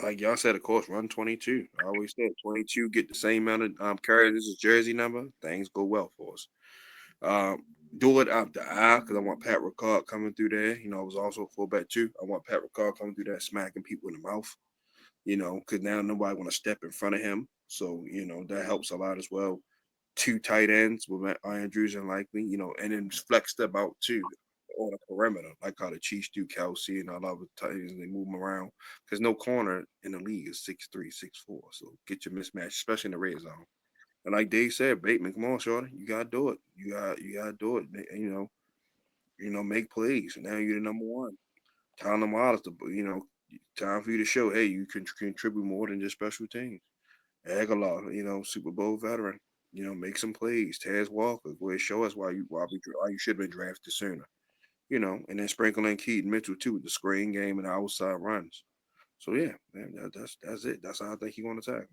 Like y'all said, of course, run 22. I always said 22 get the same amount of carries as his jersey number. Things go well for us. Um, do it out the eye because I want Pat Ricard coming through there. I was also a fullback too. I want Pat Ricard coming through there, smacking people in the mouth. Because now nobody want to step in front of him. So that helps a lot as well. Two tight ends with Andrews and Likely, and then flex step out too on the perimeter, like how the Chiefs do Kelsey and all other tight ends. They move them around because no corner in the league is 6'3", 6'4". So get your mismatch, especially in the red zone. And like Dave said, Bateman, come on, shorty, you gotta do it. You gotta do it. Make plays. Now you're the number one. Tyler Wallace, time for you to show, hey, you can contribute more than just special teams. Aguilar, Super Bowl veteran, make some plays. Taz Walker, go ahead, show us why you should have been drafted sooner. And then sprinkle in Keaton Mitchell too with the screen game and the outside runs. So yeah, man, that's it. That's how I think he want to tackle.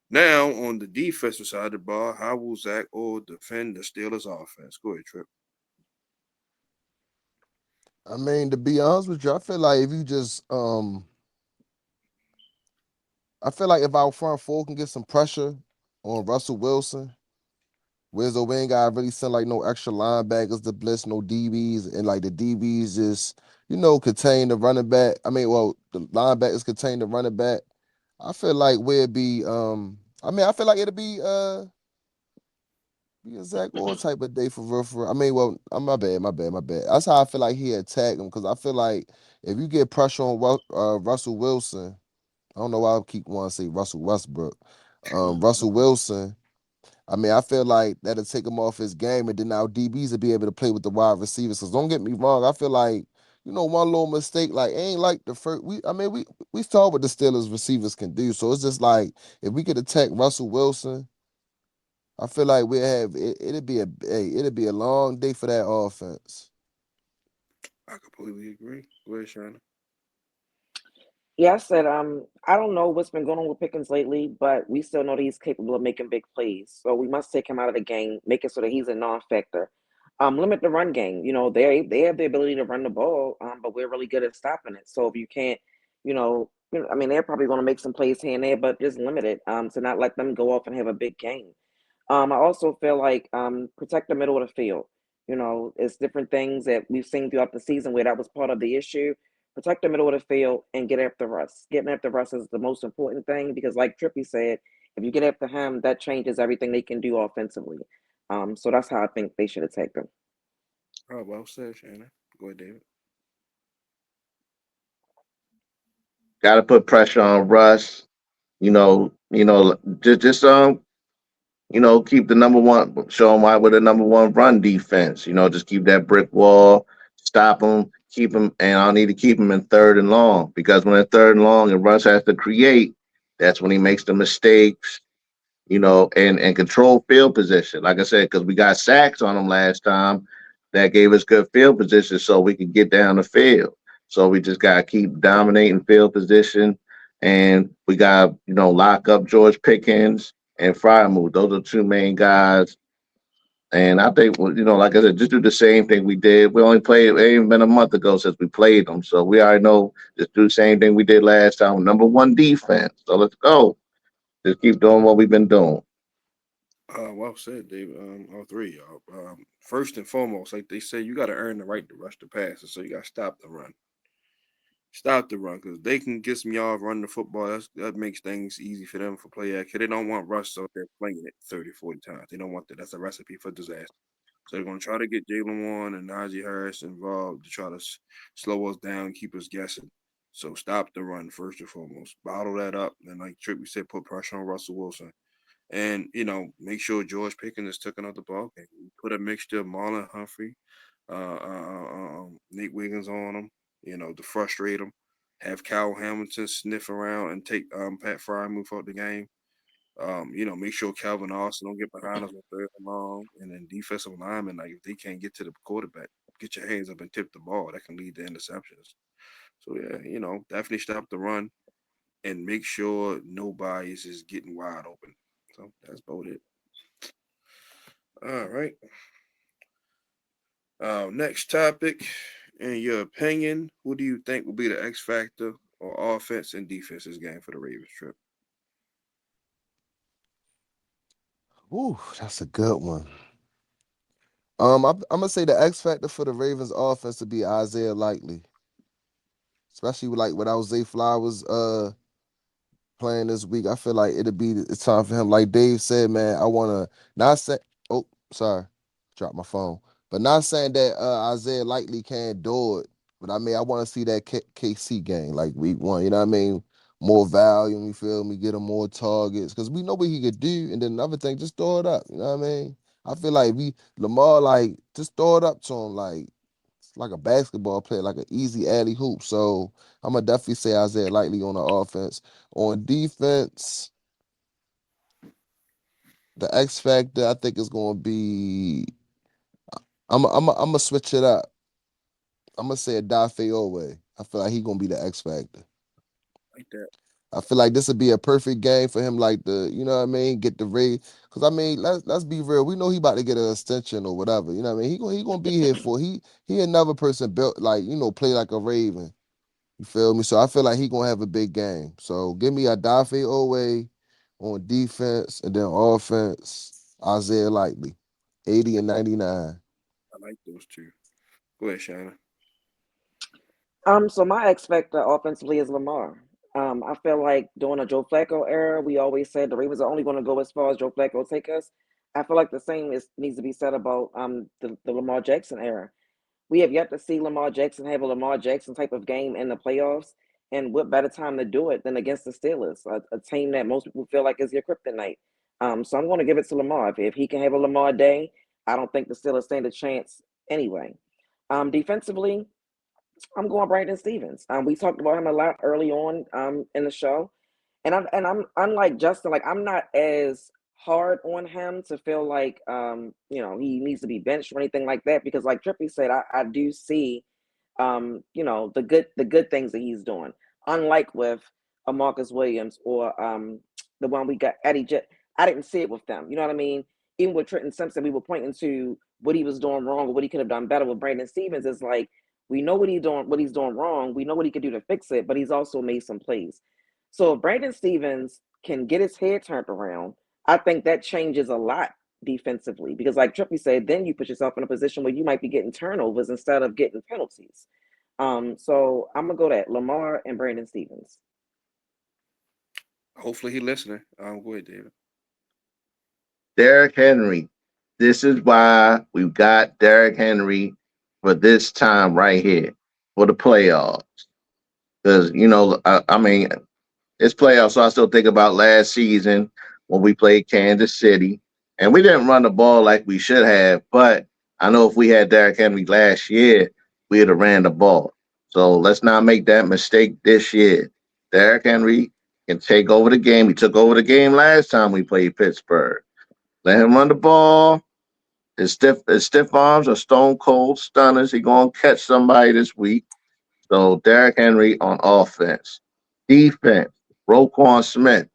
Now on the defensive side of the ball, how will Zach Orr defend the Steelers offense? Go ahead, Trip. I mean, to be honest with you, I feel like if you just I feel like if our front four can get some pressure on Russell Wilson, Wizzo, we ain't gotta really send like no extra linebackers to blitz, no DBs, and like the DBs just, contain the running back. I mean, well, the linebackers contain the running back. I feel like we'd be I feel like it'll be a Zach Orr type of day for real. I mean, well, my bad, my bad, my bad. That's how I feel like he attacked him because I feel like if you get pressure on Russell Wilson, I don't know why I keep wanting to say Russell Westbrook. Russell Wilson, I mean, I feel like that'll take him off his game, and then now DBs will be able to play with the wide receivers. Because don't get me wrong, I feel like one little mistake, like ain't like the first. We saw what the Steelers receivers can do, so it's just like if we could attack Russell Wilson, I feel like we have it. It'd be a long day for that offense. I completely agree. Go ahead, Shannon. Yeah, I said, I don't know what's been going on with Pickens lately, but we still know that he's capable of making big plays. So we must take him out of the game, make it so that he's a non-factor. Limit the run game. You know, they have the ability to run the ball, but we're really good at stopping it. So if you can't, I mean, they're probably going to make some plays here and there, but just limit it, to not let them go off and have a big game. I also feel like protect the middle of the field. You know, it's different things that we've seen throughout the season where that was part of the issue. Protect the middle of the field and get after Russ. Getting after Russ is the most important thing because, like Trippy said, if you get after him, that changes everything they can do offensively. So that's how I think they should attack them. Oh, well said, Shannon. Go ahead, David. Got to put pressure on Russ. Just keep the number one, show them why we're the number one run defense. Just keep that brick wall, stop them, keep them, and I'll need to keep them in third and long because when they're third and long and Russ has to create, that's when he makes the mistakes. And control field position. Like I said, because we got sacks on them last time, that gave us good field position so we could get down the field. So we just gotta keep dominating field position, and we got lock up George Pickens and Fryermuth. Those are two main guys. And I think, well, like I said, just do the same thing we did. We only played, it ain't even been a month ago since we played them. So we already know, just do the same thing we did last time. Number one defense. So let's go. Just keep doing what we've been doing. Well said, David. All three, of y'all. First and foremost, like they say, you got to earn the right to rush the passer, so you got to stop the run. Stop the run because they can get some yards running the football. That makes things easy for them for play action. They don't want Russ out there playing it 30, 40 times. They don't want that. That's a recipe for disaster. So they're going to try to get Jalen Warren and Najee Harris involved to try to slow us down, keep us guessing. So stop the run first and foremost. Bottle that up. And like Trippy said, put pressure on Russell Wilson. And, make sure George Pickens is taking out the ball game. Put a mixture of Marlon Humphrey, Nate Wiggins on him, to frustrate him. Have Kyle Hamilton sniff around and take Pat Fry move out the game. Make sure Calvin Austin don't get behind us on third and long. And then defensive linemen, like if they can't get to the quarterback, get your hands up and tip the ball. That can lead to interceptions. So yeah, definitely stop the run and make sure nobody is just getting wide open. So that's about it. All right. Next topic. In your opinion, who do you think will be the X factor or offense and defense this game for the Ravens trip? Ooh, that's a good one. I'm gonna say the X factor for the Ravens offense to be Isaiah Likely, especially with, like without Zay Flowers playing this week. I feel like it'll be it's time for him. Like Dave said, man, I wanna not say oh, sorry, dropped my phone. But not saying that Isaiah Likely can't do it. But I mean I wanna see that KC game, like week one, you know what I mean? More value, you feel me, get him more targets. Cause we know what he could do. And then another thing, just throw it up. You know what I mean? I feel like we Lamar, like, just throw it up to him like a basketball player, like an easy alley hoop. So I'm gonna definitely say Isaiah Likely on the offense. On defense, the X factor I think is gonna be I'm gonna switch it up. I'm gonna say a Dafe Owe. I feel like he gonna be the X factor. Like that. I feel like this would be a perfect game for him, like you know what I mean, get the rate. Cause I mean, let's be real. We know he about to get an extension or whatever. You know what I mean? He gonna be here for he another person built like play like a Raven. You feel me? So I feel like he gonna have a big game. So give me a Dafe Owe on defense and then offense, Isaiah Likely, 80 and 99. I like those two. Go ahead, Shannon. So my X factor offensively is Lamar. I feel like during a Joe Flacco era, we always said the Ravens are only going to go as far as Joe Flacco take us. I feel like the same needs to be said about the Lamar Jackson era. We have yet to see Lamar Jackson have a Lamar Jackson type of game in the playoffs. And what better time to do it than against the Steelers, a team that most people feel like is your kryptonite. So I'm going to give it to Lamar. If he can have a Lamar day, I don't think the Steelers stand a chance anyway. Defensively, I'm going Brandon Stevens. We talked about him a lot early on in the show, and I'm unlike Justin. Like I'm not as hard on him to feel like he needs to be benched or anything like that because like Trippy said, I do see the good things that he's doing. unlike with a Marcus Williams or the one we got Eddie. I didn't see it with them. You know what I mean? Even with Trenton Simpson, we were pointing to what he was doing wrong or what he could have done better. With Brandon Stevens, it's like we know what he's doing wrong. We know what he could do to fix it, but he's also made some plays. So if Brandon Stevens can get his head turned around, I think that changes a lot defensively because, like Trippy said, then you put yourself in a position where you might be getting turnovers instead of getting penalties. So I'm gonna go that Lamar and Brandon Stevens. Hopefully he listening. Go ahead, David. Derrick Henry. This is why we've got Derrick Henry for this time right here for the playoffs. Because, I mean, it's playoffs, so I still think about last season when we played Kansas City. And we didn't run the ball like we should have, but I know if we had Derrick Henry last year, we'd have ran the ball. So let's not make that mistake this year. Derrick Henry can take over the game. He took over the game last time we played Pittsburgh. Let him run the ball. His stiff arms are stone cold stunners. He gonna catch somebody this week. So Derrick Henry on offense. Defense, Roquan Smith.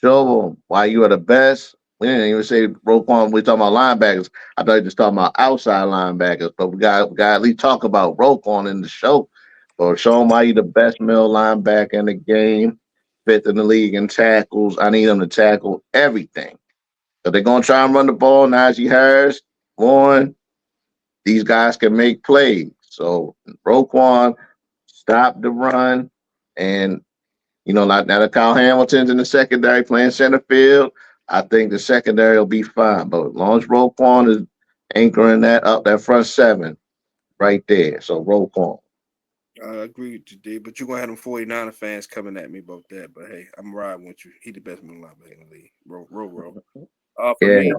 Show them why you are the best. We didn't even say Roquan. We talking about linebackers. I thought you just talking about outside linebackers, but we got at least talk about Roquan in the show. Or show them why you the best middle linebacker in the game, fifth in the league in tackles. I need them to tackle everything. So they're gonna try and run the ball. Najee Harris, Warren, these guys can make plays. So Roquan, stop the run, and like now that Kyle Hamilton's in the secondary playing center field, I think the secondary will be fine. But as long as Roquan is anchoring that up, that front seven right there. So Roquan. I agree with you, Dave, but you're gonna have them 49er fans coming at me about that. But hey, I'm riding with you. He the best middle linebacker in the league. Row. For Yeah. me,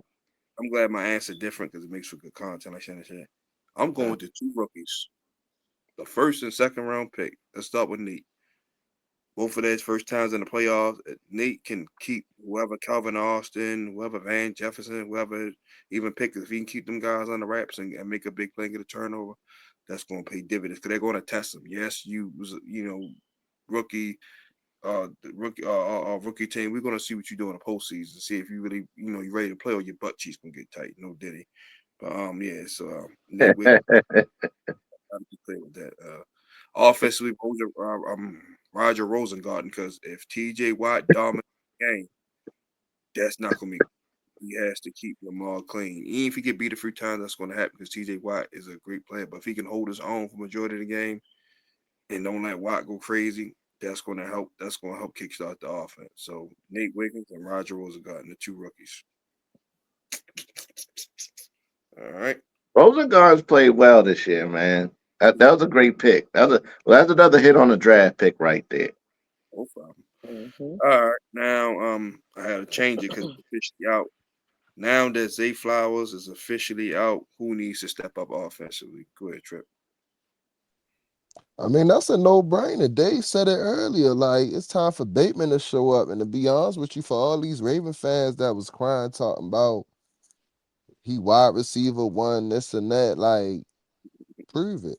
I'm glad my answer different because it makes for good content, like Shannon said. I'm going with the two rookies, the first and second round pick. Let's start with Nate. Both of theirs first times in the playoffs. Nate can keep whoever Calvin Austin, whoever Van Jefferson, whoever even pick if he can keep them guys on the wraps and make a big play and get a turnover, that's going to pay dividends because they're going to test them. Yes, rookie, rookie team. We're going to see what you do in the postseason. See if you really, you ready to play or your butt cheeks gonna get tight. No diddy. But yeah. So Nate Wiggins got to be clear with that. Offensively, Roger Rosengarten, because if TJ Watt dominates the game, that's not going to be. He has to keep Lamar clean. Even if he get beat a few times, that's going to happen because TJ Watt is a great player. But if he can hold his own for majority of the game and don't let Watt go crazy, that's going to help. That's going to help kickstart the offense. So Nate Wiggins and Roger Rosengarten, the two rookies. All right. Rosengart's played well this year, man. That was a great pick. That's another hit on the draft pick right there. No problem. Mm-hmm. All right. Now, I had to change it because it's officially out. Now that Zay Flowers is officially out, who needs to step up offensively? Go ahead, Trip. I mean, that's a no-brainer. Dave said it earlier. Like, it's time for Bateman to show up. And to be honest with you, for all these Raven fans that was crying, talking about he wide receiver one, this and that, like, prove it.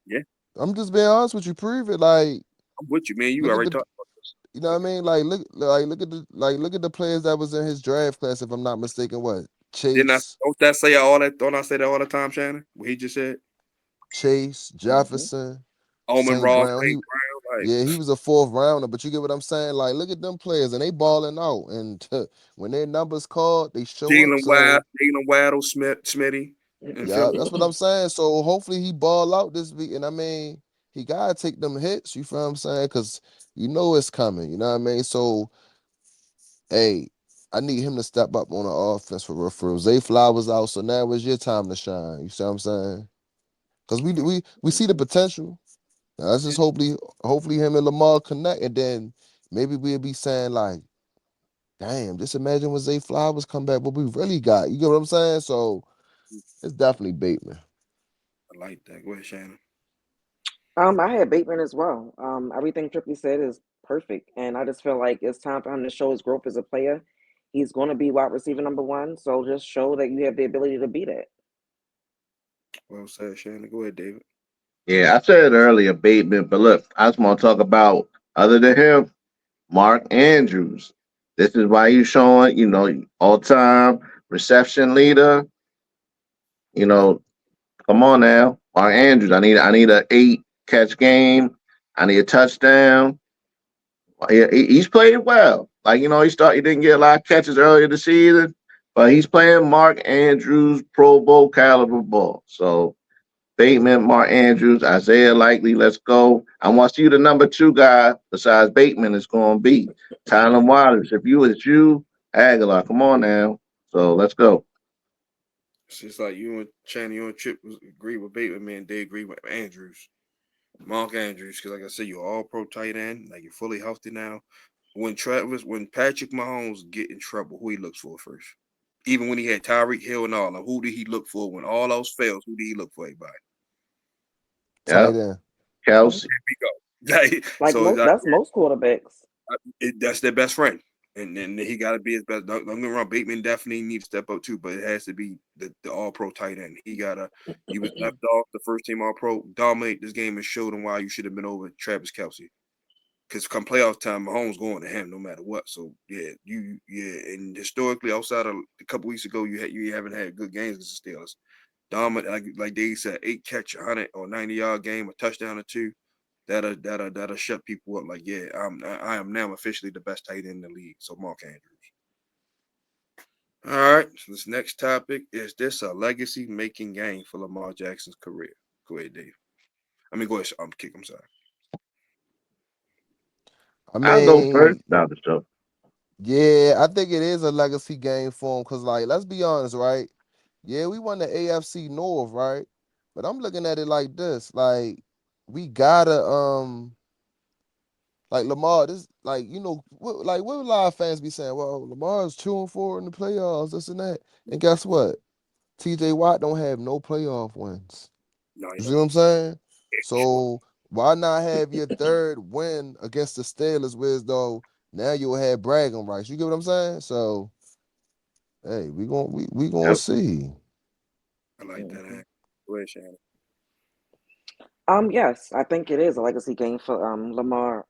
Yeah, I'm just being honest with you. Prove it. Like, I'm with you, man. You look at already the, talked about this. you know what I mean? Look at the players that was in his draft class. If I'm not mistaken, what Didn't I? Chase, Don't that say all that? Don't I say that all the time, Shannon? What he just said. Mm-hmm. Jefferson, Almond St. Ross, Brown. St. Brown, like Yeah, he was a fourth rounder, but you get what I'm saying? Like, look at them players and they balling out. And when their numbers called, they show up. So Jalen Waddle, Smitty, and yeah, Philly. that's what I'm saying. So hopefully he ball out this week. And I mean, he gotta take them hits, you feel what I'm saying? Cause you know it's coming, you know what I mean? So hey, I need him to step up on the offense for real. For real. Zay Flowers out, so now it's your time to shine. You see what I'm saying? Cause we see the Mm-hmm. potential. Now, let's just hopefully him and Lamar connect, and then maybe we'll be saying like, damn, just imagine when Zay Flowers come back, what we really got. You get what I'm saying? So it's definitely Bateman. I like that. Go ahead, Shannon. I had Bateman as well. Everything Trippy said is perfect, and I just feel like it's time for him to show his growth as a player. He's going to be wide receiver number one, so just show that you have the ability to be that. Well said, Shannon. Go ahead, David. Yeah, I said it earlier, Bateman, but look, I just want to talk about Other than him, Mark Andrews. This is why you showing, all time reception leader. You know, come on now, Mark Andrews. I need a 8 catch game. I need a touchdown. He's played well. Like he didn't get a lot of catches earlier this season, but he's playing Mark Andrews Pro Bowl caliber ball. So Bateman, Mark Andrews, Isaiah Likely, let's go. I want to see who the number 2 guy besides Bateman is going to be. Tyler Waters. If it's you, Aguilar, come on now. So let's go. It's just like you and Shannon, you and Chip agree with Bateman, man. They agree with Andrews, Mark Andrews, because like I said, you're all pro tight end. Like you're fully healthy now. When Patrick Mahomes get in trouble, who he looks for first? Even when he had Tyreek Hill and all, like, who did he look for? When all else fails, who did he look for? Everybody. Tight Yeah. end. Kelsey. There we go. Like So that's most quarterbacks. that's their best friend. And then he got to be his best. Don't get me wrong. Bateman definitely needs to step up too, but it has to be the All Pro tight end. He was left off the first team All Pro, dominate this game, and showed him why you should have been over Travis Kelsey. Because come playoff time, Mahomes going to him no matter what. So yeah, and historically, outside of a couple weeks ago, you haven't had good games against the Steelers. Dominant, like Dave said, 8 catch, 100 or 90-yard game, a touchdown or two. That'll shut people up. Like, yeah, I am now officially the best tight end in the league. So Mark Andrews. All right. So this next topic is this a legacy making game for Lamar Jackson's career? Go ahead, Dave. I mean, go ahead. I'm kick. I'm sorry. I I'll go first. mean, Now the show. yeah, I think it is a legacy game for him because, like, let's be honest, right? Yeah, we won the AFC North, right? But I'm looking at it like this: like, we gotta, like Lamar, this, like, what a lot of fans be saying? Well, Lamar's 2-4 in the playoffs, this and that. And guess what? TJ Watt don't have no playoff wins. No, you You see don't. what I'm saying? Sure. So why not have your third win against the Steelers, with though now you'll have bragging rights? You get what I'm saying? So hey, we gonna Yep. see. I like that. Mhm. Go ahead, Shannon. Yes, I think it is a legacy game for Lamar.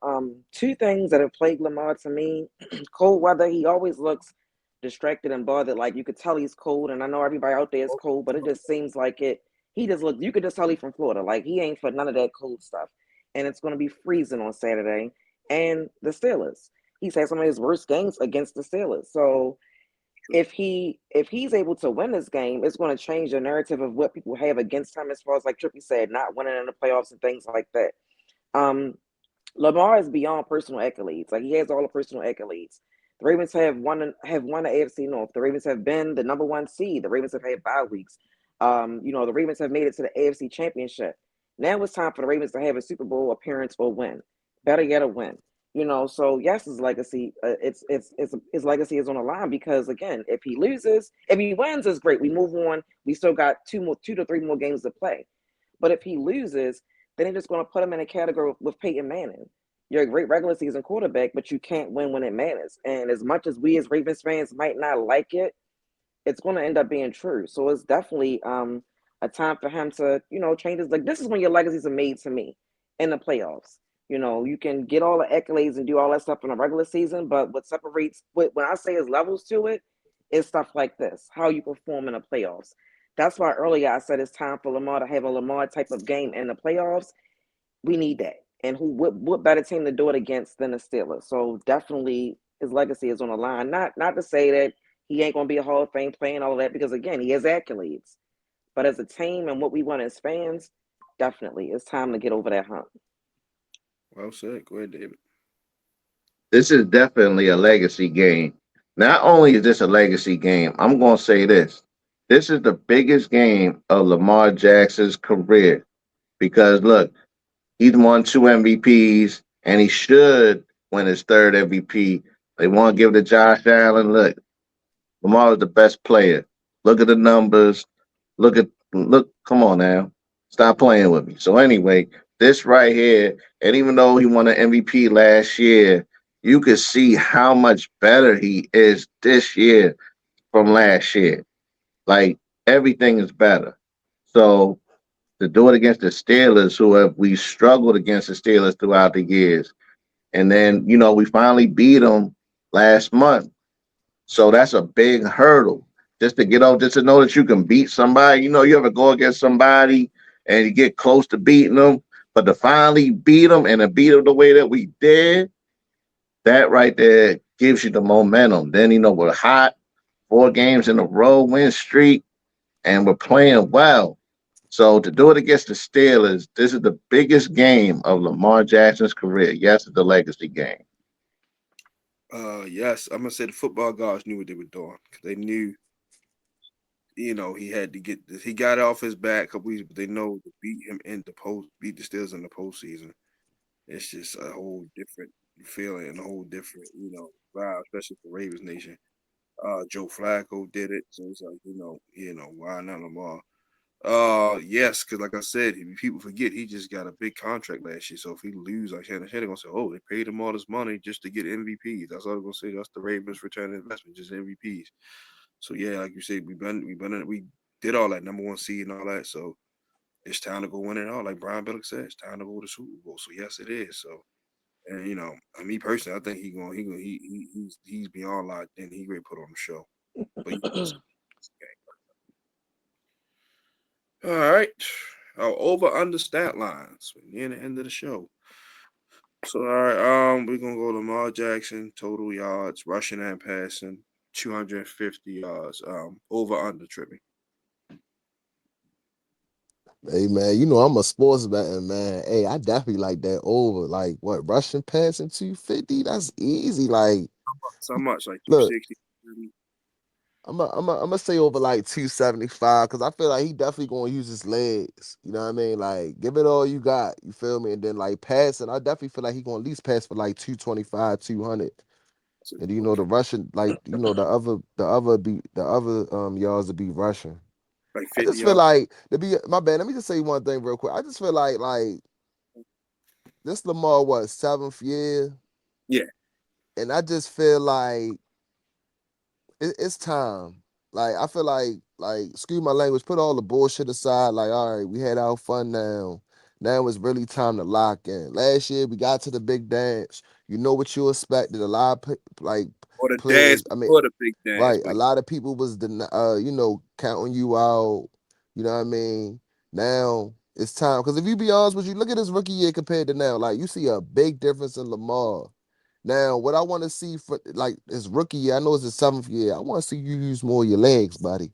Two things that have plagued Lamar to me: cold weather. He always looks distracted and bothered. Like you could tell he's cold, and I know everybody out there is cold, but it just seems like it. He just looks. You could just tell he's from Florida. Like he ain't for none of that cold stuff. And it's going to be freezing on Saturday. And the Steelers. He's had some of his worst games against the Steelers. So if he's able to win this game, it's going to change the narrative of what people have against him, as far as like Trippy said, not winning in the playoffs and things like that. Um, Lamar is beyond personal accolades. Like he has all the personal accolades. The Ravens have won the AFC North. The Ravens have been the number one seed. The Ravens have had bye weeks. The Ravens have made it to the AFC Championship. Now it's time for the Ravens to have a Super Bowl appearance or win. Better yet, a win. So yes, his legacy, it's his legacy is on the line because again, if he wins, is great. We move on. We still got 2 to 3 more games to play. But if he loses, then they're just going to put him in a category with Peyton Manning. You're a great regular season quarterback, but you can't win when it matters. And as much as we as Ravens fans might not like it, it's going to end up being true. So it's definitely a time for him to, change his. Like this is when your legacies are made to me in the playoffs. You can get all the accolades and do all that stuff in a regular season, but what separates when I say is levels to it is stuff like this, how you perform in the playoffs. That's why earlier I said it's time for Lamar to have a Lamar type of game in the playoffs. We need that. And what better team to do it against than the Steelers? So definitely his legacy is on the line. Not to say that he ain't gonna be a Hall of Fame player and all of that, because again, he has accolades. But as a team and what we want as fans, definitely it's time to get over that hump. Well said. Go ahead, David. This is definitely a legacy game. Not only is this a legacy game, I'm going to say this. This is the biggest game of Lamar Jackson's career because look, he's won 2 MVPs and he should win his third MVP. They want to give it to Josh Allen. Look, Lamar is the best player. Look at the numbers. Look. Come on now, stop playing with me. So anyway, this right here, and even though he won an MVP last year, you could see how much better he is this year from last year. Like everything is better. So to do it against the Steelers, we struggled against the Steelers throughout the years, And then, we finally beat them last month. So that's a big hurdle. Just to get over, just to know that you can beat somebody. You ever go against somebody and you get close to beating them, but to finally beat them and to beat them the way that we did, that right there gives you the momentum. Then, we're hot, 4 games in a row, win streak, and we're playing well. So to do it against the Steelers, this is the biggest game of Lamar Jackson's career. Yes, it's the legacy game. Yes, I'm gonna say the football gods knew what they were doing because they knew, he had to get this. He got it off his back a couple weeks, but they know to beat him in the post, beat the Steelers in the postseason. It's just a whole different feeling and a whole different, vibe, especially for Ravens Nation. Joe Flacco did it, so it's like, why not Lamar? Yes, because like I said, people forget he just got a big contract last year. So if he lose, like Shannon gonna say, "Oh, they paid him all this money just to get MVPs." That's all they're gonna say. That's the Ravens' return on investment, just MVPs. So yeah, like you said, we did all that number one seed and all that. So it's time to go win it all. Like Brian Billick said, it's time to go to the Super Bowl. So yes, it is. So and me personally, I think he's beyond locked in. He great put on the show. But all right. Our over under stat lines. We're near the end of the show. So all right, we're gonna go Lamar Jackson, total yards, rushing and passing, 250 yards. Over under Trippy. Hey man, I'm a sports betting man. Hey, I definitely like that over. Like what Russian passing 250? That's easy. Like, So much like look, 260. I'm gonna say over like 275 because I feel like he definitely gonna use his legs. You know what I mean? Like, give it all you got. You feel me? And then like passing, I definitely feel like he gonna at least pass for like 225, 200. So And you gonna the Russian, like, the other yards to be Russian. like I 50 just feel yards. like to be my bad. Let me just say one thing real quick. I just feel like this Lamar what 7th year, Yeah. and I just feel like it's time. Like I feel like excuse my language. Put all the bullshit aside. Like all right, we had our fun now. Now it's really time to lock in. Last year we got to the big dance. You know what you expected. A lot of like Or the dance players. I mean, before the big dance, right. A but lot of people was counting you out. You know what I mean? Now it's time. Because if you be honest with you, look at his rookie year compared to now. Like you see a big difference in Lamar. Now, what I want to see for like his rookie year, I know it's his 7th year. I want to see you use more of your legs, buddy.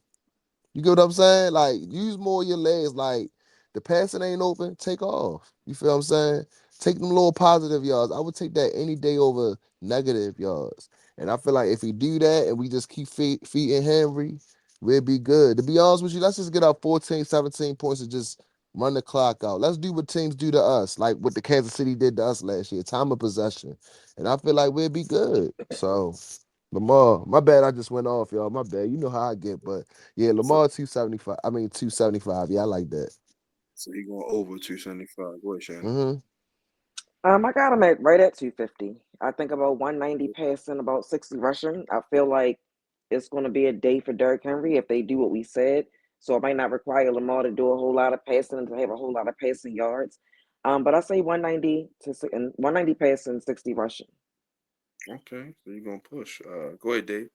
You get what I'm saying? Like, use more of your legs. Like, the passing ain't open, take off. You feel what I'm saying? Take them little positive yards. I would take that any day over negative yards. And I feel like if we do that and we just keep feeding Henry, we'll be good. To be honest with you, let's just get our 14, 17 points and just run the clock out. Let's do what teams do to us, like what the Kansas City did to us last year. Time of possession. And I feel like we'll be good. So Lamar, my bad. I just went off, y'all. My bad. You know how I get, but yeah, so, Lamar 275. I mean 275. Yeah, I like that. so he going over 275. Go ahead, Shannon. Mm-hmm. I got him at right at 250. I think about 190 passing, about 60 rushing. I feel like it's going to be a day for Derrick Henry if they do what we said. So it might not require Lamar to do a whole lot of passing and to have a whole lot of passing yards. But I say 190 and 190 passing, 60 rushing. Okay, so you're gonna push. Go ahead, Dave.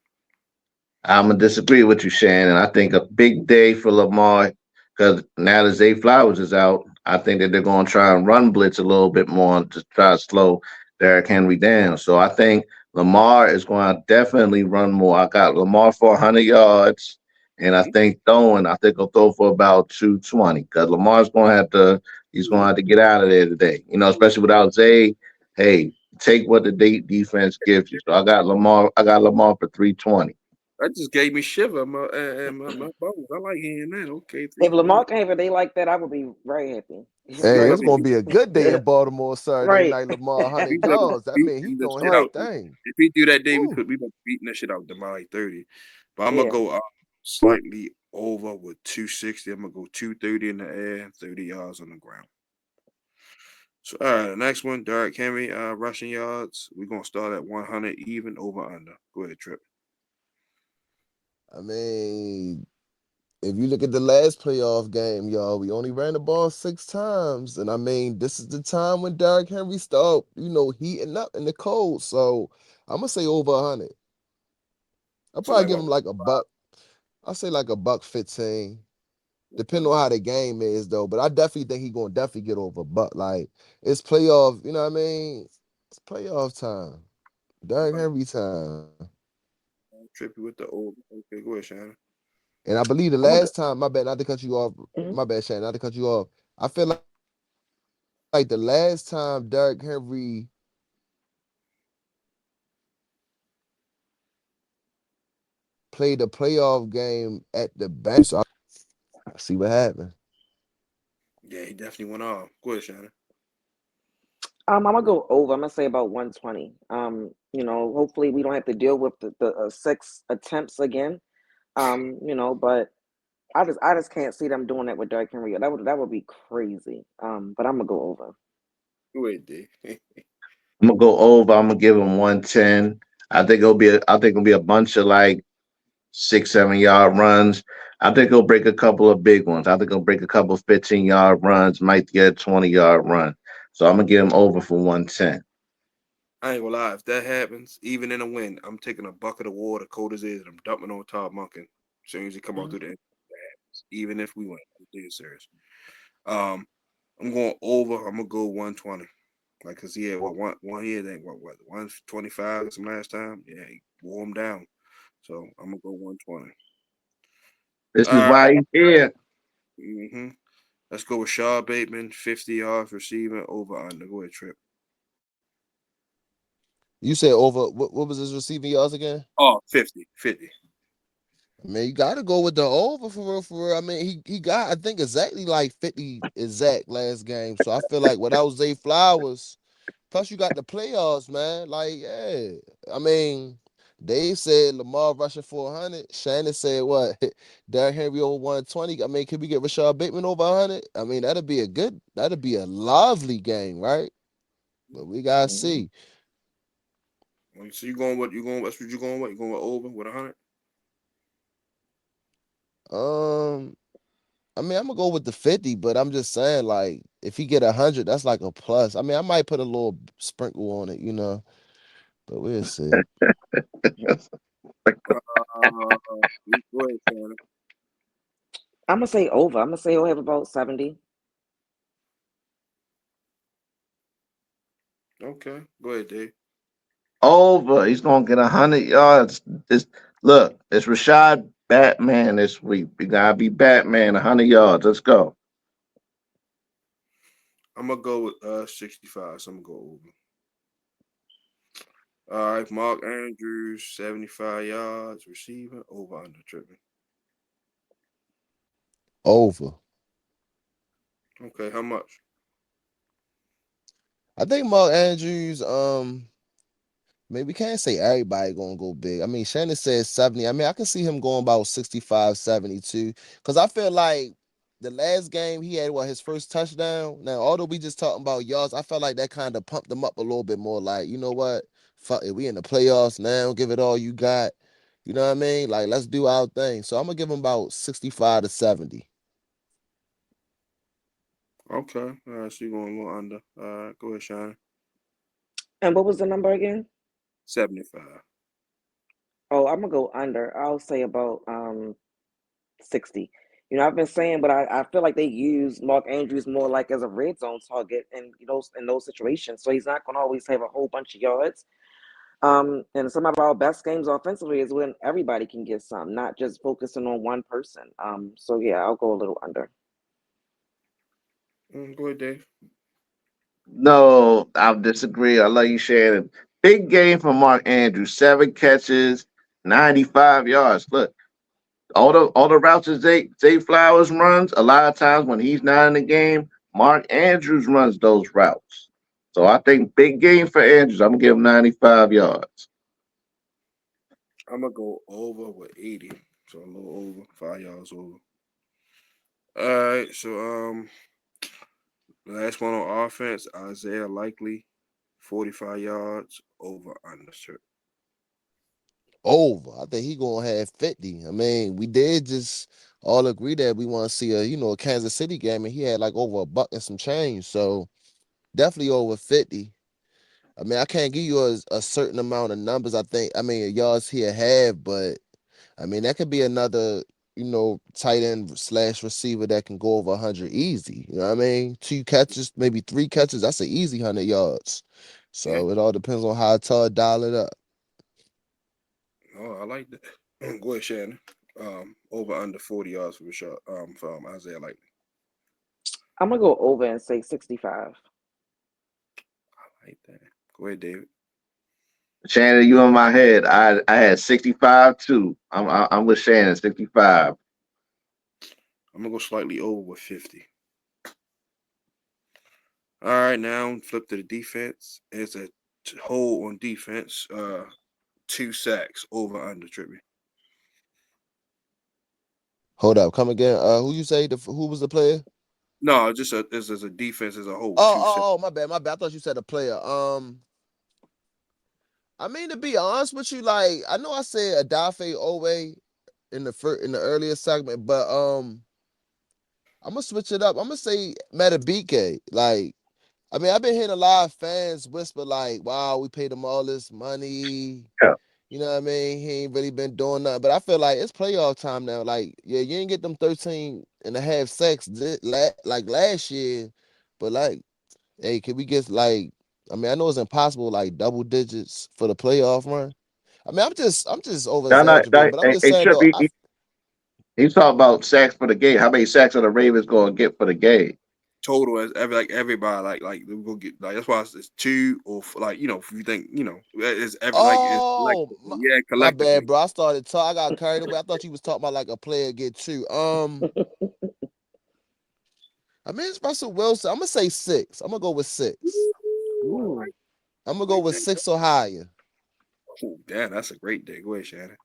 I'm gonna disagree with you, Shannon. I think a big day for Lamar because now that Zay Flowers is out, I think that they're gonna try and run blitz a little bit more to try to slow Derrick Henry down. So I think Lamar is going to definitely run more. I got Lamar for 100 yards, and I Mm-hmm. think throwing, I think he'll throw for about 220 because Lamar's going to have to. He's going to have to get out of there today. Especially without Zay. Hey, take what the defense gives you. So I got Lamar. I got Lamar for 320. That just gave me shiver my bones. I like hearing that. Okay, If 320. Lamar came for day like that, I would be very happy. You Hey, like it's that? gonna be a good day in Baltimore Saturday Right. night. Lamar If he 100 do, yards. That mean he beat the doing shit his Right. out. thing. If he do that day, Woo. we be beating that shit out to like 30. But I'm gonna Yeah. go slightly over with 260. I'm gonna go 230 in the air, 30 yards on the ground. So all right, the next one, Derrick Henry, rushing yards. We're gonna start at 100 even over under. Go ahead, Trip. I mean, if you look at the last playoff game, y'all, we only ran the ball 6 times. And I mean, this is the time when Derrick Henry start, heating up in the cold. So I'm gonna say over 100. I'll So probably like give what? him like a buck. I'll say like a buck 15. Depending Okay. on how the game is though. But I definitely think he gonna definitely get over a buck. Like it's playoff, you know what I mean? It's playoff time. Derrick Like Henry time. Trippy with the old. Okay, go ahead, Shannon. And I believe the I'm gonna go. last time, my bad, not to cut you off, Mhm. my bad, Shannon, not to cut you off. I feel like the last time Derrick Henry played a playoff game at the bank. So I see what happened. Yeah, he definitely went off. Go ahead, Shannon. I'm gonna go over. I'm gonna say about 120. Hopefully we don't have to deal with the 6 attempts again. But I just can't see them doing that with Derrick Henry. That would be crazy. But I'm gonna go over. Go ahead, D. I'm gonna go over. I'm gonna give him 110. I think it'll be a bunch of like 6, 7 yard runs. I think he'll break a couple of big ones. I think he'll break a couple of 15 yard runs. Might get a 20 yard run. So I'm gonna give him over for 110. I ain't gonna lie. If that happens, even in a win, I'm taking a bucket of water, cold as it is, and I'm dumping on Todd monken. As soon as he come out Mhm. through the end, even if we win, I'm being serious. Um, I'm going over. I'm gonna go 120. Like, cause he had one year, think what 125 some last time. Yeah, he wore him down. So I'm gonna go 120. This is All why right. he's here. Mm-hmm. Let's go with Shaw Bateman, 50 yards receiving over under. Go ahead, Trip. You said over what was his receiving yards again? Oh, 50, 50. I mean, you gotta go with the over for real, for real. I mean, he got I think exactly like 50 exact last game. So I feel like without Zay Flowers, plus you got the playoffs, man. Like, yeah. I mean, Dave said Lamar rushing 400. Shannon said what? Derrick Henry over 120. I mean, can we get Rashad Bateman over 100? I mean, that'd be a lovely game, right? But we gotta Mhm. see. So you going what? You going? That's what you going with? You going with over with 100? Um, I mean, I'm gonna go with the 50, but I'm just saying, like, if he get 100, that's like a plus. I mean, I might put a little sprinkle on it, but we'll see. Go ahead, Shannon. I'm gonna say over. I'm gonna say he'll have about 70. Okay, go ahead, Dave. Over. He's gonna get 100 yards. It's Rashad Batman this week. We gotta be Batman. 100 yards. Let's go. I'm gonna go with 65. So I'm gonna go over. All right, Mark Andrews, 75 yards receiving over under tripping. Over. Okay, how much? I think Mark Andrews, maybe we can't say everybody gonna go big. I mean, Shannon said 70. I mean, I can see him going about 65, 72. Because I feel like the last game he had his first touchdown. Now, although we just talking about yards, I felt like that kind of pumped him up a little bit more. Like, you know what? Fuck it, we in the playoffs now. Give it all you got. You know what I mean? Like, let's do our thing. So I'm gonna give him about 65 to 70. Okay, all right, so you're going a little under. All right, go ahead, Shannon. And what was the number again? 75. Oh, I'm gonna go under. I'll say about 60. I've been saying, but I feel like they use Mark Andrews more like as a red zone target and in those situations. So he's not gonna always have a whole bunch of yards. And some of our best games offensively is when everybody can get some, not just focusing on one person. So yeah, I'll go a little under. Go ahead, Dave. No, I'll disagree. I love you, Shannon. Big game for Mark Andrews. 7 catches, 95 yards. Look, all the routes that Zay Flowers runs, a lot of times when he's not in the game, Mark Andrews runs those routes. So I think big game for Andrews. I'm gonna give him 95 yards. I'm gonna go over with 80. So a little over, 5 yards over. All right, so last one on offense, Isaiah Likely, 45 yards over under. Over. I think he gonna have 50. I mean, we did just all agree that we want to see a Kansas City game, and he had like over a buck and some change. So definitely over 50. I mean, I can't give you a certain amount of numbers. I mean, yards he'll have, but I mean, that could be another, tight end slash receiver that can go over 100 easy. You know what I mean? Two catches, maybe three catches. That's an easy 100 yards. Yeah. So it all depends on how Todd dial it up. Oh, I like that. Go ahead, Shannon. Over under 40 yards for Rashad, from Isaiah Likely. I'm gonna go over and say 65. I like that. Go ahead, David. Shannon, you in my head. I had 65 too. I'm with Shannon 65. I'm gonna go slightly over with 50. All right, now flip to the defense. It's a hold on defense. 2 sacks over under Trippy. Hold up, come again. Who you say? Who was the player? No, just this is a defense as a whole. Oh, 2 sacks. my bad, my bad. I thought you said a player. I mean, to be honest with you, like I know I said Adafe Owe in the earlier segment, but I'm gonna switch it up. I'm gonna say Metabike. Like, I mean, I've been hearing a lot of fans whisper like, "Wow, we paid him all this money." Yeah. You know what I mean? He ain't really been doing nothing. But I feel like it's playoff time now. Like, yeah, you ain't get them 13 and a half sacks like last year. But like, hey, can we get like I mean, I know it's impossible, like double digits for the playoff run. I mean, I'm just over No, no, exaggerating, no, but I'm just hey saying Trip, though, he's talking about sacks for the game. How many sacks are the Ravens going to get for the game? Total as everybody like we go get like that's why it's two or like if you think it's every like it's oh collectively. Yeah, my bad, collectively. bro. I got carried away. I thought you was talking about like a player get two. I mean it's Russell Wilson. I'm gonna say six. I'm gonna go with six. Ooh, Ooh, I'm gonna I go like with that. six or higher. Oh, damn, that's a great day. Go ahead, Shannon.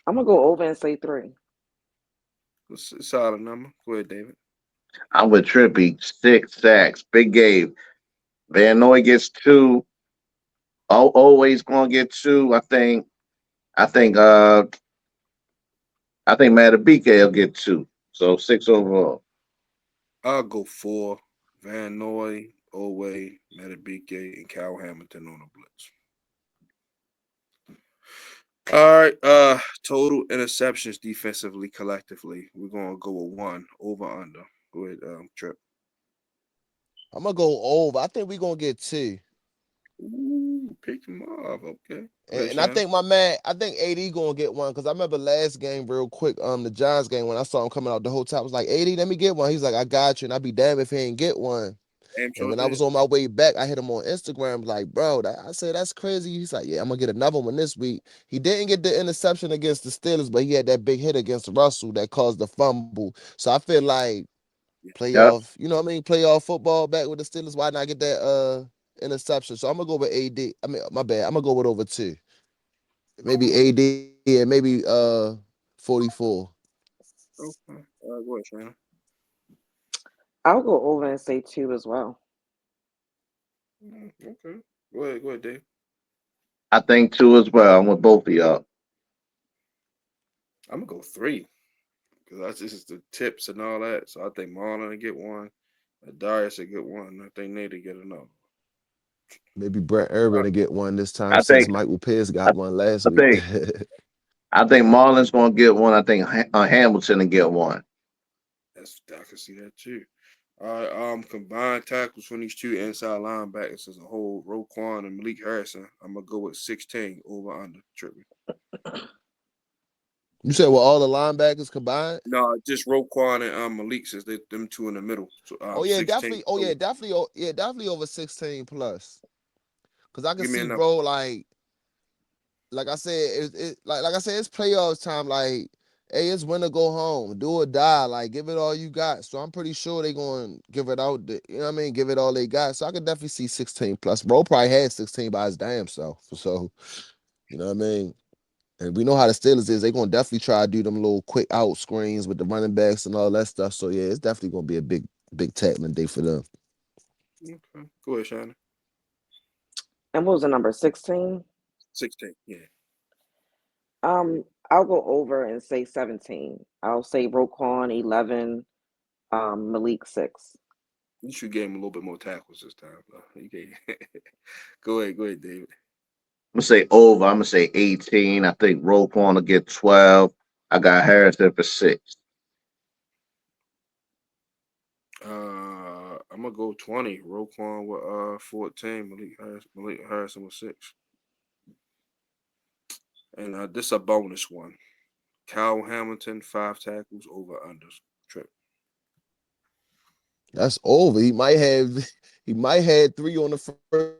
I'm gonna go over and say 3. It's a solid number. Go ahead, David. I'm with Trippy, 6 sacks, big game. Van Noy gets two. Always going to get two. I think. I think Matabike will get two. So six overall. I'll go four. Van Noy, Owe, Metabike, and Cal Hamilton on the blitz. All right. Total interceptions defensively collectively. We're gonna go with one over under. Go ahead, Trip. I'm gonna go over. I think we're gonna get two. Ooh, pick him off. Okay. Go And, ahead, and I Shannon. think my man, I think AD gonna get one because I remember last game real quick, the Giants game when I saw him coming out the hotel, I was like, AD, let me get one. He's like, I got you, and I'd be damned if he ain't get one. Damn And sure when I was did. on my way back, I hit him on Instagram, like, bro, I said that's crazy. He's like, yeah, I'm gonna get another one this week. He didn't get the interception against the Steelers, but he had that big hit against Russell that caused the fumble. So I feel like Yeah. Yep. playoff, you know what I mean? Playoff football back with the Steelers. Why not get that interception? So I'm gonna go with AD. I mean, my bad. I'm gonna go with over two. Maybe AD and maybe 44. Okay. Go ahead, Shannon. I'll go over and say 2 as well. Okay. Go ahead, Dave. I think two as well. I'm with both of y'all. I'm gonna go three because that's just the tips and all that. So I think Marlon will get one. Darius will get one. I think Nate will get another. Maybe Brett Urban to get one this time I since think Michael Pierce I, got one last I week. think I think Marlon's going to get one. I think Hamilton to get one. I can see that too. All right, combined tackles from these two inside linebackers as a whole, Roquan and Malik Harrison. I'm gonna go with 16 over under Trippy. You said well, all the linebackers combined? No, just Roquan and Malik since they them two in the middle. So Oh yeah, 16. definitely. Oh So yeah, definitely. Oh, yeah, definitely over 16 plus. Cause I can give me a see, number. bro, like I said, like I said, it's playoffs time. Like, hey, it's win or go home, do or die. Like, give it all you got. So I'm pretty sure they going to give it out. You know what I mean? Give it all they got. So I could definitely see 16 plus. Bro probably had 16 by his damn self. So you know what I mean? And we know how the Steelers is. They're gonna definitely try to do them little quick out screens with the running backs and all that stuff. So yeah, it's definitely gonna be a big tackling day for them. Okay. Go ahead, Shannon. And what was the number? 16? 16. Yeah. I'll go over and say 17. I'll say Roquan 11, Malik 6. You should give him a little bit more tackles this time. Though. You gave... go ahead, David. I'm gonna say over. I'm gonna say 18. I think Roquan will get 12. I got Harrison for 6. I'm gonna go 20. Roquan with 14. Malik Harrison with 6. And this is a bonus one. Kyle Hamilton 5 tackles over unders. Trip. That's over. He might have 3 on the first.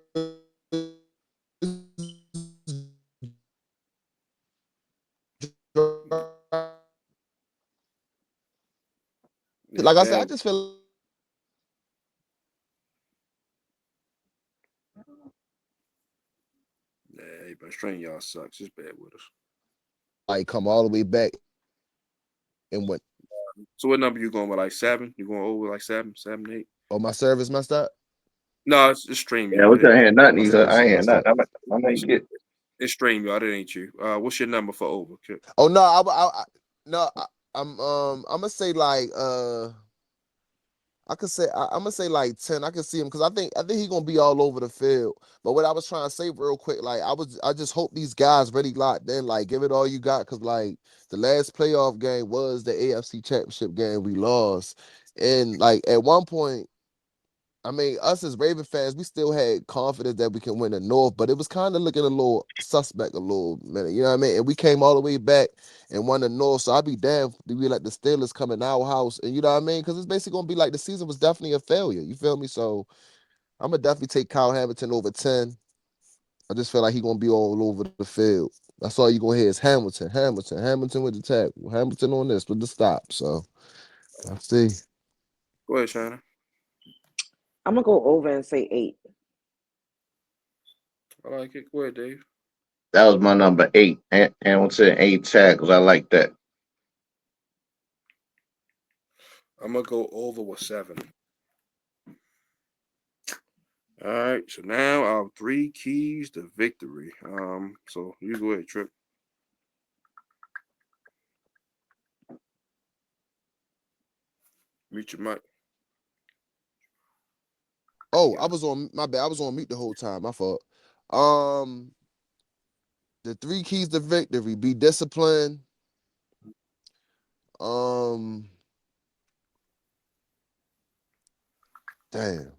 Yeah, Like I said, I damn. just feel Yeah, but strain y'all sucks. It's bad with us. like come all the way back and went. So what number you going with? Like 7? You going over like 7, 7, 8? Oh, my service messed up. No, it's stream Yeah, y'all. we It, can't hear nothing My either. service I ain't is hear messed up. nothing. I'm gonna it's, get. it's stream y'all. It ain't you. What's your number for over? Kip? Oh no, no, I'm gonna say like I'm gonna say like 10. I can see him because I think he's gonna be all over the field. But what I was trying to say real quick, like I just hope these guys really locked in, like give it all you got, because like the last playoff game was the AFC Championship game we lost, and like at one point. I mean, us as Raven fans, we still had confidence that we can win the North, but it was kind of looking a little suspect a little minute. You know what I mean? And we came all the way back and won the North. So I'd be damned to be like the Steelers come in our house. And you know what I mean? Because it's basically gonna be like the season was definitely a failure. You feel me? So I'm gonna definitely take Kyle Hamilton over 10. I just feel like he's gonna be all over the field. That's all you're gonna hear is Hamilton, Hamilton, Hamilton with the tackle, Hamilton on this with the stop. So I see. Go ahead, Shannon. I'm gonna go over and say 8. I like it. Go ahead, Dave. That was my number 8. Hamilton 8 tackles. I like that. I'm gonna go over with 7. All right. So now our 3 keys to victory. So you go ahead, Trip. Mute your mic. Oh, Yeah. I was on my bad. I was on mute the whole time. My fault. Um, the 3 keys to victory: be disciplined. Um, damn,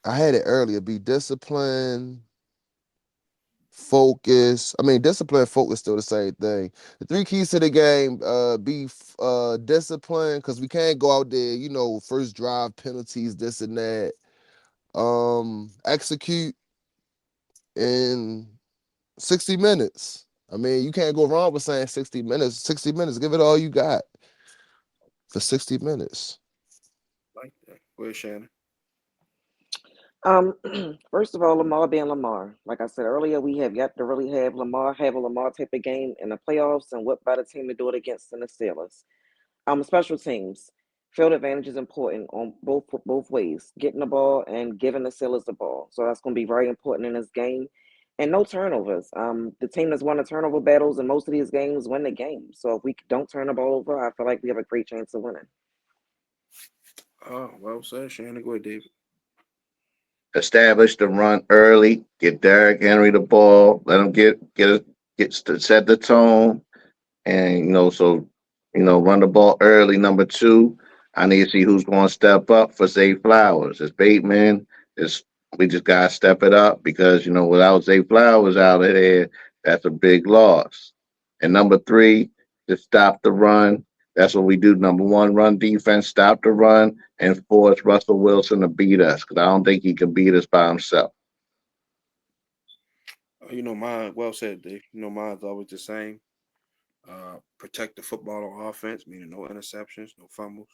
I had it earlier. Be disciplined, focus. I mean, discipline, focus, still the same thing. The 3 keys to the game: be disciplined, because we can't go out there, first drive penalties, this and that. Execute in 60 minutes. I mean, you can't go wrong with saying 60 minutes. 60 minutes, give it all you got for 60 minutes. Like that. Go ahead, Shannon. Um, First of all, Lamar being Lamar. Like I said earlier, we have yet to really have a Lamar type of game in the playoffs, and what better team to do it against than the Steelers? Special teams. Field advantage is important on both ways, getting the ball and giving the Steelers the ball. So that's going to be very important in this game. And no turnovers. The team that's won the turnover battles in most of these games win the game. So if we don't turn the ball over, I feel like we have a great chance of winning. Oh, well said, Shannon. Go ahead, David. Establish the run early. Get Derrick Henry the ball. Let him set the tone. And run the ball early. Number 2, I need to see who's going to step up for Zay Flowers. It's Bateman. It's We just gotta step it up because without Zay Flowers out of there, that's a big loss. And number 3, just stop the run. That's what we do. Number 1, run defense, stop the run, and force Russell Wilson to beat us because I don't think he can beat us by himself. Mine. Well said, Dave. Mine's always the same. Protect the football on offense, meaning no interceptions, no fumbles.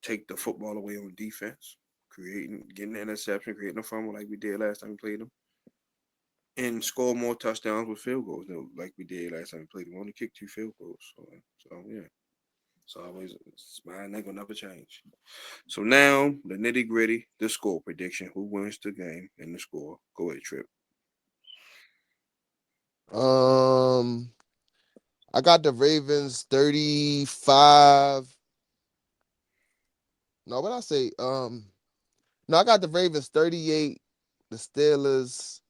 Take the football away on defense, getting the interception, creating a fumble like we did last time we played them, and score more touchdowns with field goals, like we did last time we played them. We only kicked 2 field goals, so yeah. So always, mine ain't gonna never change. So now the nitty gritty, the score prediction: who wins the game and the score? Go ahead, Trip. Um, I got the Ravens 35. No, what I say? No, I got the Ravens 38. The Steelers.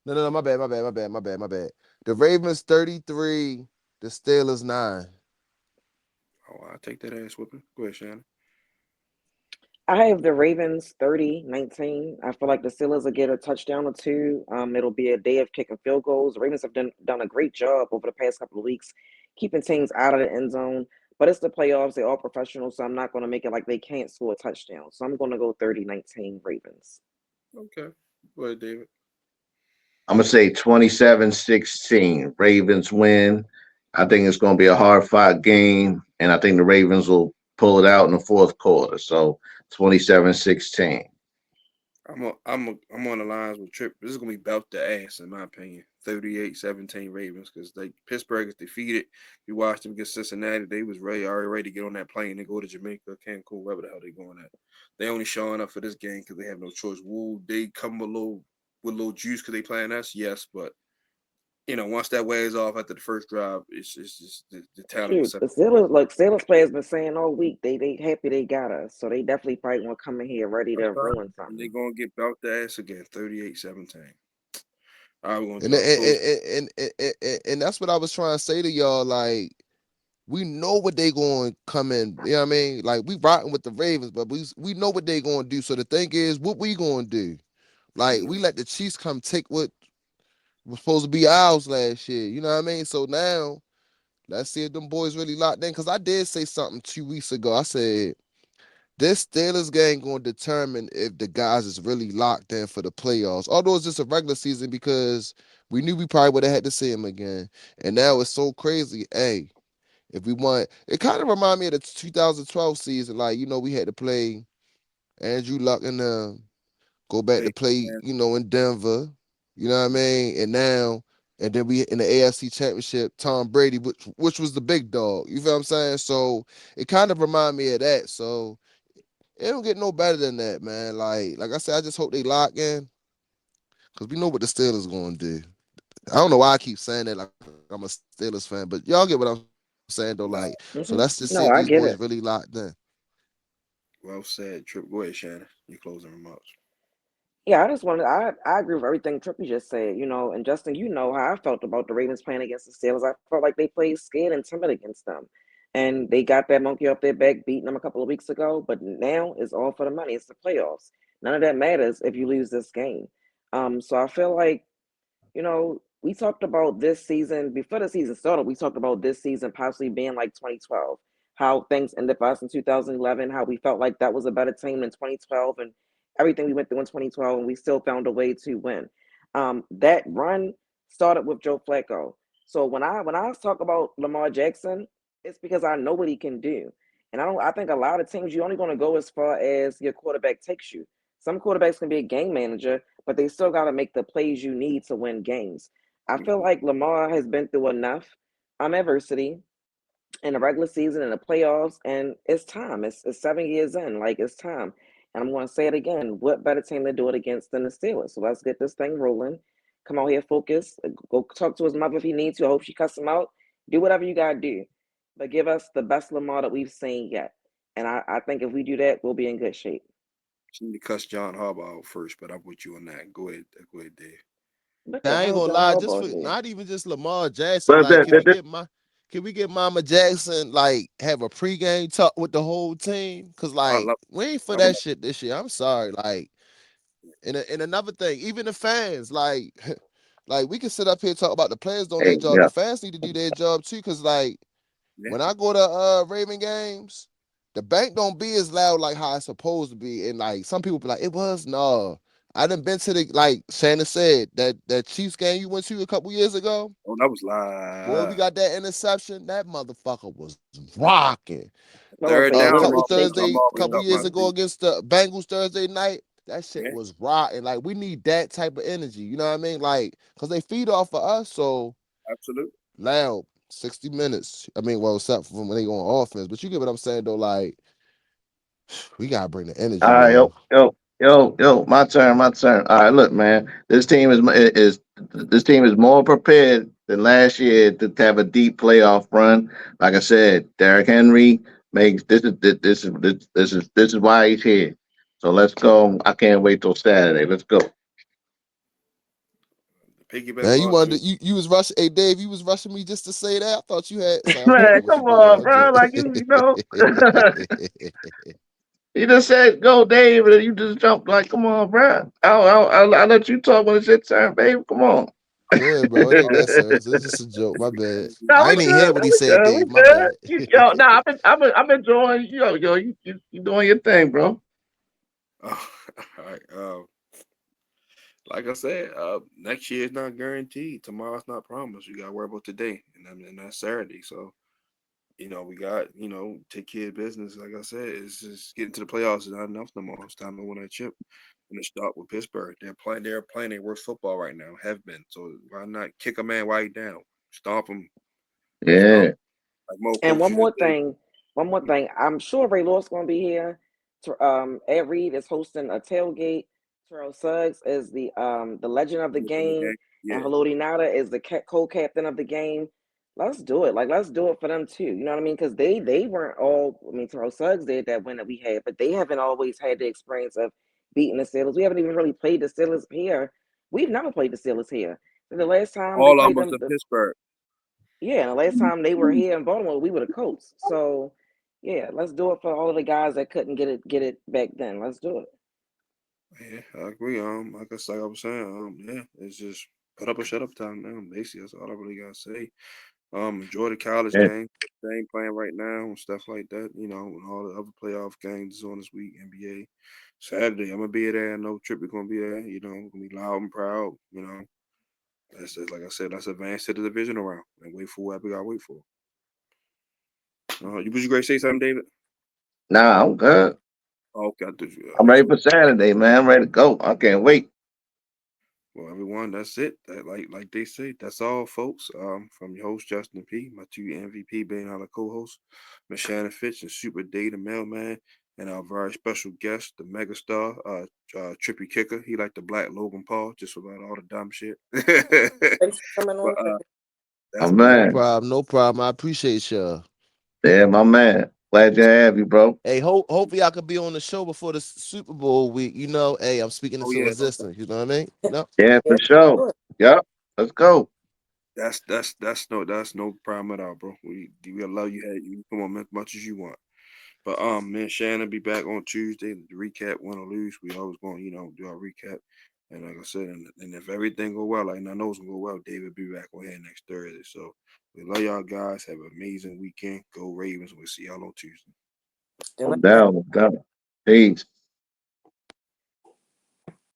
No, my bad, my bad. The Ravens 33. The Steelers 9. Oh, I'll take that ass whooping. Go ahead, Shannon. I have the Ravens 30-19. I feel like the Steelers will get a touchdown or two. It'll be a day of kicking field goals. The Ravens have done a great job over the past couple of weeks keeping teams out of the end zone. But it's the playoffs. They're all professionals, so I'm not going to make it like they can't score a touchdown. So I'm going to go 30-19 Ravens. Okay. Go ahead, David. I'm gonna say 27-16. Ravens win. I think it's gonna be a hard fought game, and I think the Ravens will pull it out in the fourth quarter. So 27-16. I'm on the lines with Trip. This is gonna be belt the ass in my opinion. 38-17 Ravens because they Pittsburgh is defeated. You watched them against Cincinnati. They was already ready to get on that plane and go to Jamaica, Cancun, wherever the hell they going at. They only showing up for this game because they have no choice. Will they come with a little juice because they playing us? Yes, but once that wears off after the first drive, it's just the talent was Shoot, set. the Steelers players been saying all week they happy they got us, so they definitely probably want to come in here ready That's to fine. ruin And they're something. gonna get belt the ass again, 38-17. All right, we're gonna And do our close. and that's what I was trying to say to y'all. Like, we know what they going to come in. You know what I mean? Like, we rocking with the Ravens, but we know what they going to do. So the thing is, what we going to do? Like, we let the Chiefs come take what was supposed to be ours last year. You know what I mean? So now let's see if them boys really locked in. Because I did say something 2 weeks ago. I said this Steelers game going to determine if the guys is really locked in for the playoffs. Although it's just a regular season because we knew we probably would have had to see him again. And now it's so crazy. Hey, if we want, it kind of remind me of the 2012 season. Like, we had to play Andrew Luck and go back to Hey, play, man, in Denver. You know what I mean? And then we in the AFC Championship, Tom Brady, which was the big dog. You feel what I'm saying? So it kind of remind me of that. So it don't get no better than that, man. Like I said, I just hope they lock in because we know what the Steelers going to do. I don't know why I keep saying that like I'm a Steelers fan, but y'all get what I'm saying though. Like, so let's just see if these boys No, I really get it. locked in. well said, Trip. Go ahead, Shannon. Your closing remarks. Yeah, I just wanted I agree with everything Trippy just said, and Justin, you know how I felt about the Ravens playing against the Steelers. I felt like they played scared and timid against them. And they got that monkey off their back, beating them a couple of weeks ago, but now it's all for the money. It's the playoffs. None of that matters if you lose this game. So I feel like we talked about this season before the season started. We talked about this season possibly being like 2012, how things ended for us in 2011, how we felt like that was a better team than 2012, and everything we went through in 2012, and we still found a way to win. That run started with Joe Flacco. So when I talk about Lamar Jackson, it's because I know what he can do, and I think a lot of teams you're only going to go as far as your quarterback takes you. Some quarterbacks can be a game manager, but they still got to make the plays you need to win games. I feel like Lamar has been through enough adversity in the regular season and the playoffs, and it's time. It's 7 years in, like it's time. And I'm going to say it again: what better team to do it against than the Steelers? So let's get this thing rolling. Come out here, focus. Go talk to his mother if he needs to. I hope she cuss him out. Do whatever you got to do, but give us the best Lamar that we've seen yet. And I think if we do that, we'll be in good shape. She need to cuss John Harbaugh out first, but I'm with you on that. Go ahead, Dave. What the I ain't hell, gonna John lie, just Harbaugh for did? not even just Lamar Jackson. But Like, that, that, that- can we get Mama Jackson like have a pregame talk with the whole team? Cause I like love, we ain't for I would, that shit this year. I'm sorry. Like, and another thing, even the fans, like, like we can sit up here and talk about the players doing their hey, job. yeah. The fans need to do their job too. Cause like yeah. when I go to Raven games, the bank don't be as loud like how it's supposed to be. And like some people be like, it was no. I done been to the like Shannon said that Chiefs game you went to a couple years ago. Oh, that was Boy, we live. got that interception. That motherfucker was rocking. I was Third say, down, where I'm was I'm shaky? always Couple talking years about ago it. against the Bengals Thursday night, that shit Yeah, was rocking. Like we need that type of energy. You know what I mean? Like, cause they feed off of us. So absolutely. loud, 60 minutes. I mean, well, except for when they go on offense. But you get what I'm saying though. Like, we gotta bring the All energy, right, yo. yo, my turn. All right, look, man. This team is This team is more prepared than last year to have a deep playoff run. Like I said, Derrick Henry makes this is why he's here. So let's go. I can't wait till Saturday. Let's go. Piggyback Man, you off wanted too. you was rushing. Hey Dave, you was rushing me just to say that. I thought you had. So I'm Man, playing with come you, Dave. on, I'm bro. Like joking. You just said go, Dave, and you just jumped. Like, come on, bro. I'll let you talk when it's your turn, babe. Come on. Yeah, bro, it ain't Oh, that serious. It's just a joke. My bad. No, I we ain't even hear good. what No, he we said, good. We Dave. My good. bad. Yo, nah, I'm enjoying. You doing your thing, bro. all right. Like I said, next year is not guaranteed. Tomorrow's not promised. You got to worry about today, and that's Saturday. So we got take care of business. Like I said, it's just getting to the playoffs is not enough no more. It's time to win that chip. And to start with Pittsburgh, they're playing their worst football right now. Have been. So why not kick a man while he's down? Stomp him. Stomp Yeah, like Mo And Coach used to say. one more thing. I'm sure Ray Lewis going to be here. Ed Reed is hosting a tailgate. Terrell Suggs is the legend of the game, and Yeah. Haloti Nada is the co-captain of the game. Let's do it. Like let's do it for them too. You know what I mean? Because they weren't all. I mean, Terrell Suggs did that win that we had, but they haven't always had the experience of beating the Steelers. We haven't even really played the Steelers here. We've never played the Steelers here. The last time they All played almost them, in Pittsburgh. yeah, and the last time they were here in Baltimore, we were the Colts. So yeah, let's do it for all of the guys that couldn't get it back then. Let's do it. Yeah, I agree. Like I was saying, yeah, it's just put up or shut up time now. Basically, that's all I really gotta say. Enjoy the college yeah, game they ain't playing right now and stuff like that. And all the other playoff games is on this week. NBA Saturday, I'm gonna be there. I know Trippy gonna be there. I'm gonna be loud and proud. That's just, like I said. Let's advance to the divisional round and wait for what we gotta wait for. You was you great say something, David? nah, I'm good. Oh, okay, I thought you. I'm ready for Saturday, man. I'm ready to go. I can't wait. Well, everyone, that's it. That like they say, that's all, folks. From your host Justin P, my two MVP being our co-hosts, Miss Shannon Fitch and Super Day the Mailman, and our very special guest, the megastar, Trippy Kicka. He like the Black Logan Paul, just about all the dumb shit. Thanks for coming but on. My that's No man. problem, no problem. I appreciate y'all. Yeah, my man. Glad to have you, bro. Hey, hopefully I could be on the show before the Super Bowl week. Hey, I'm speaking oh into yeah, existence. You know what I mean? No. Yeah, Yeah, for sure. do it. Yep. Let's go. that's no problem at all, bro. We allow you come on as much as you want. But me and Shannon be back on Tuesday to recap win or lose. We always going do our recap. And like I said, and if everything go well, like and I know it's gonna go well, David be back on here next Thursday. So we love y'all guys. Have an amazing weekend. Go Ravens. We'll see y'all on Tuesday. Good No night. doubt. No doubt. Peace.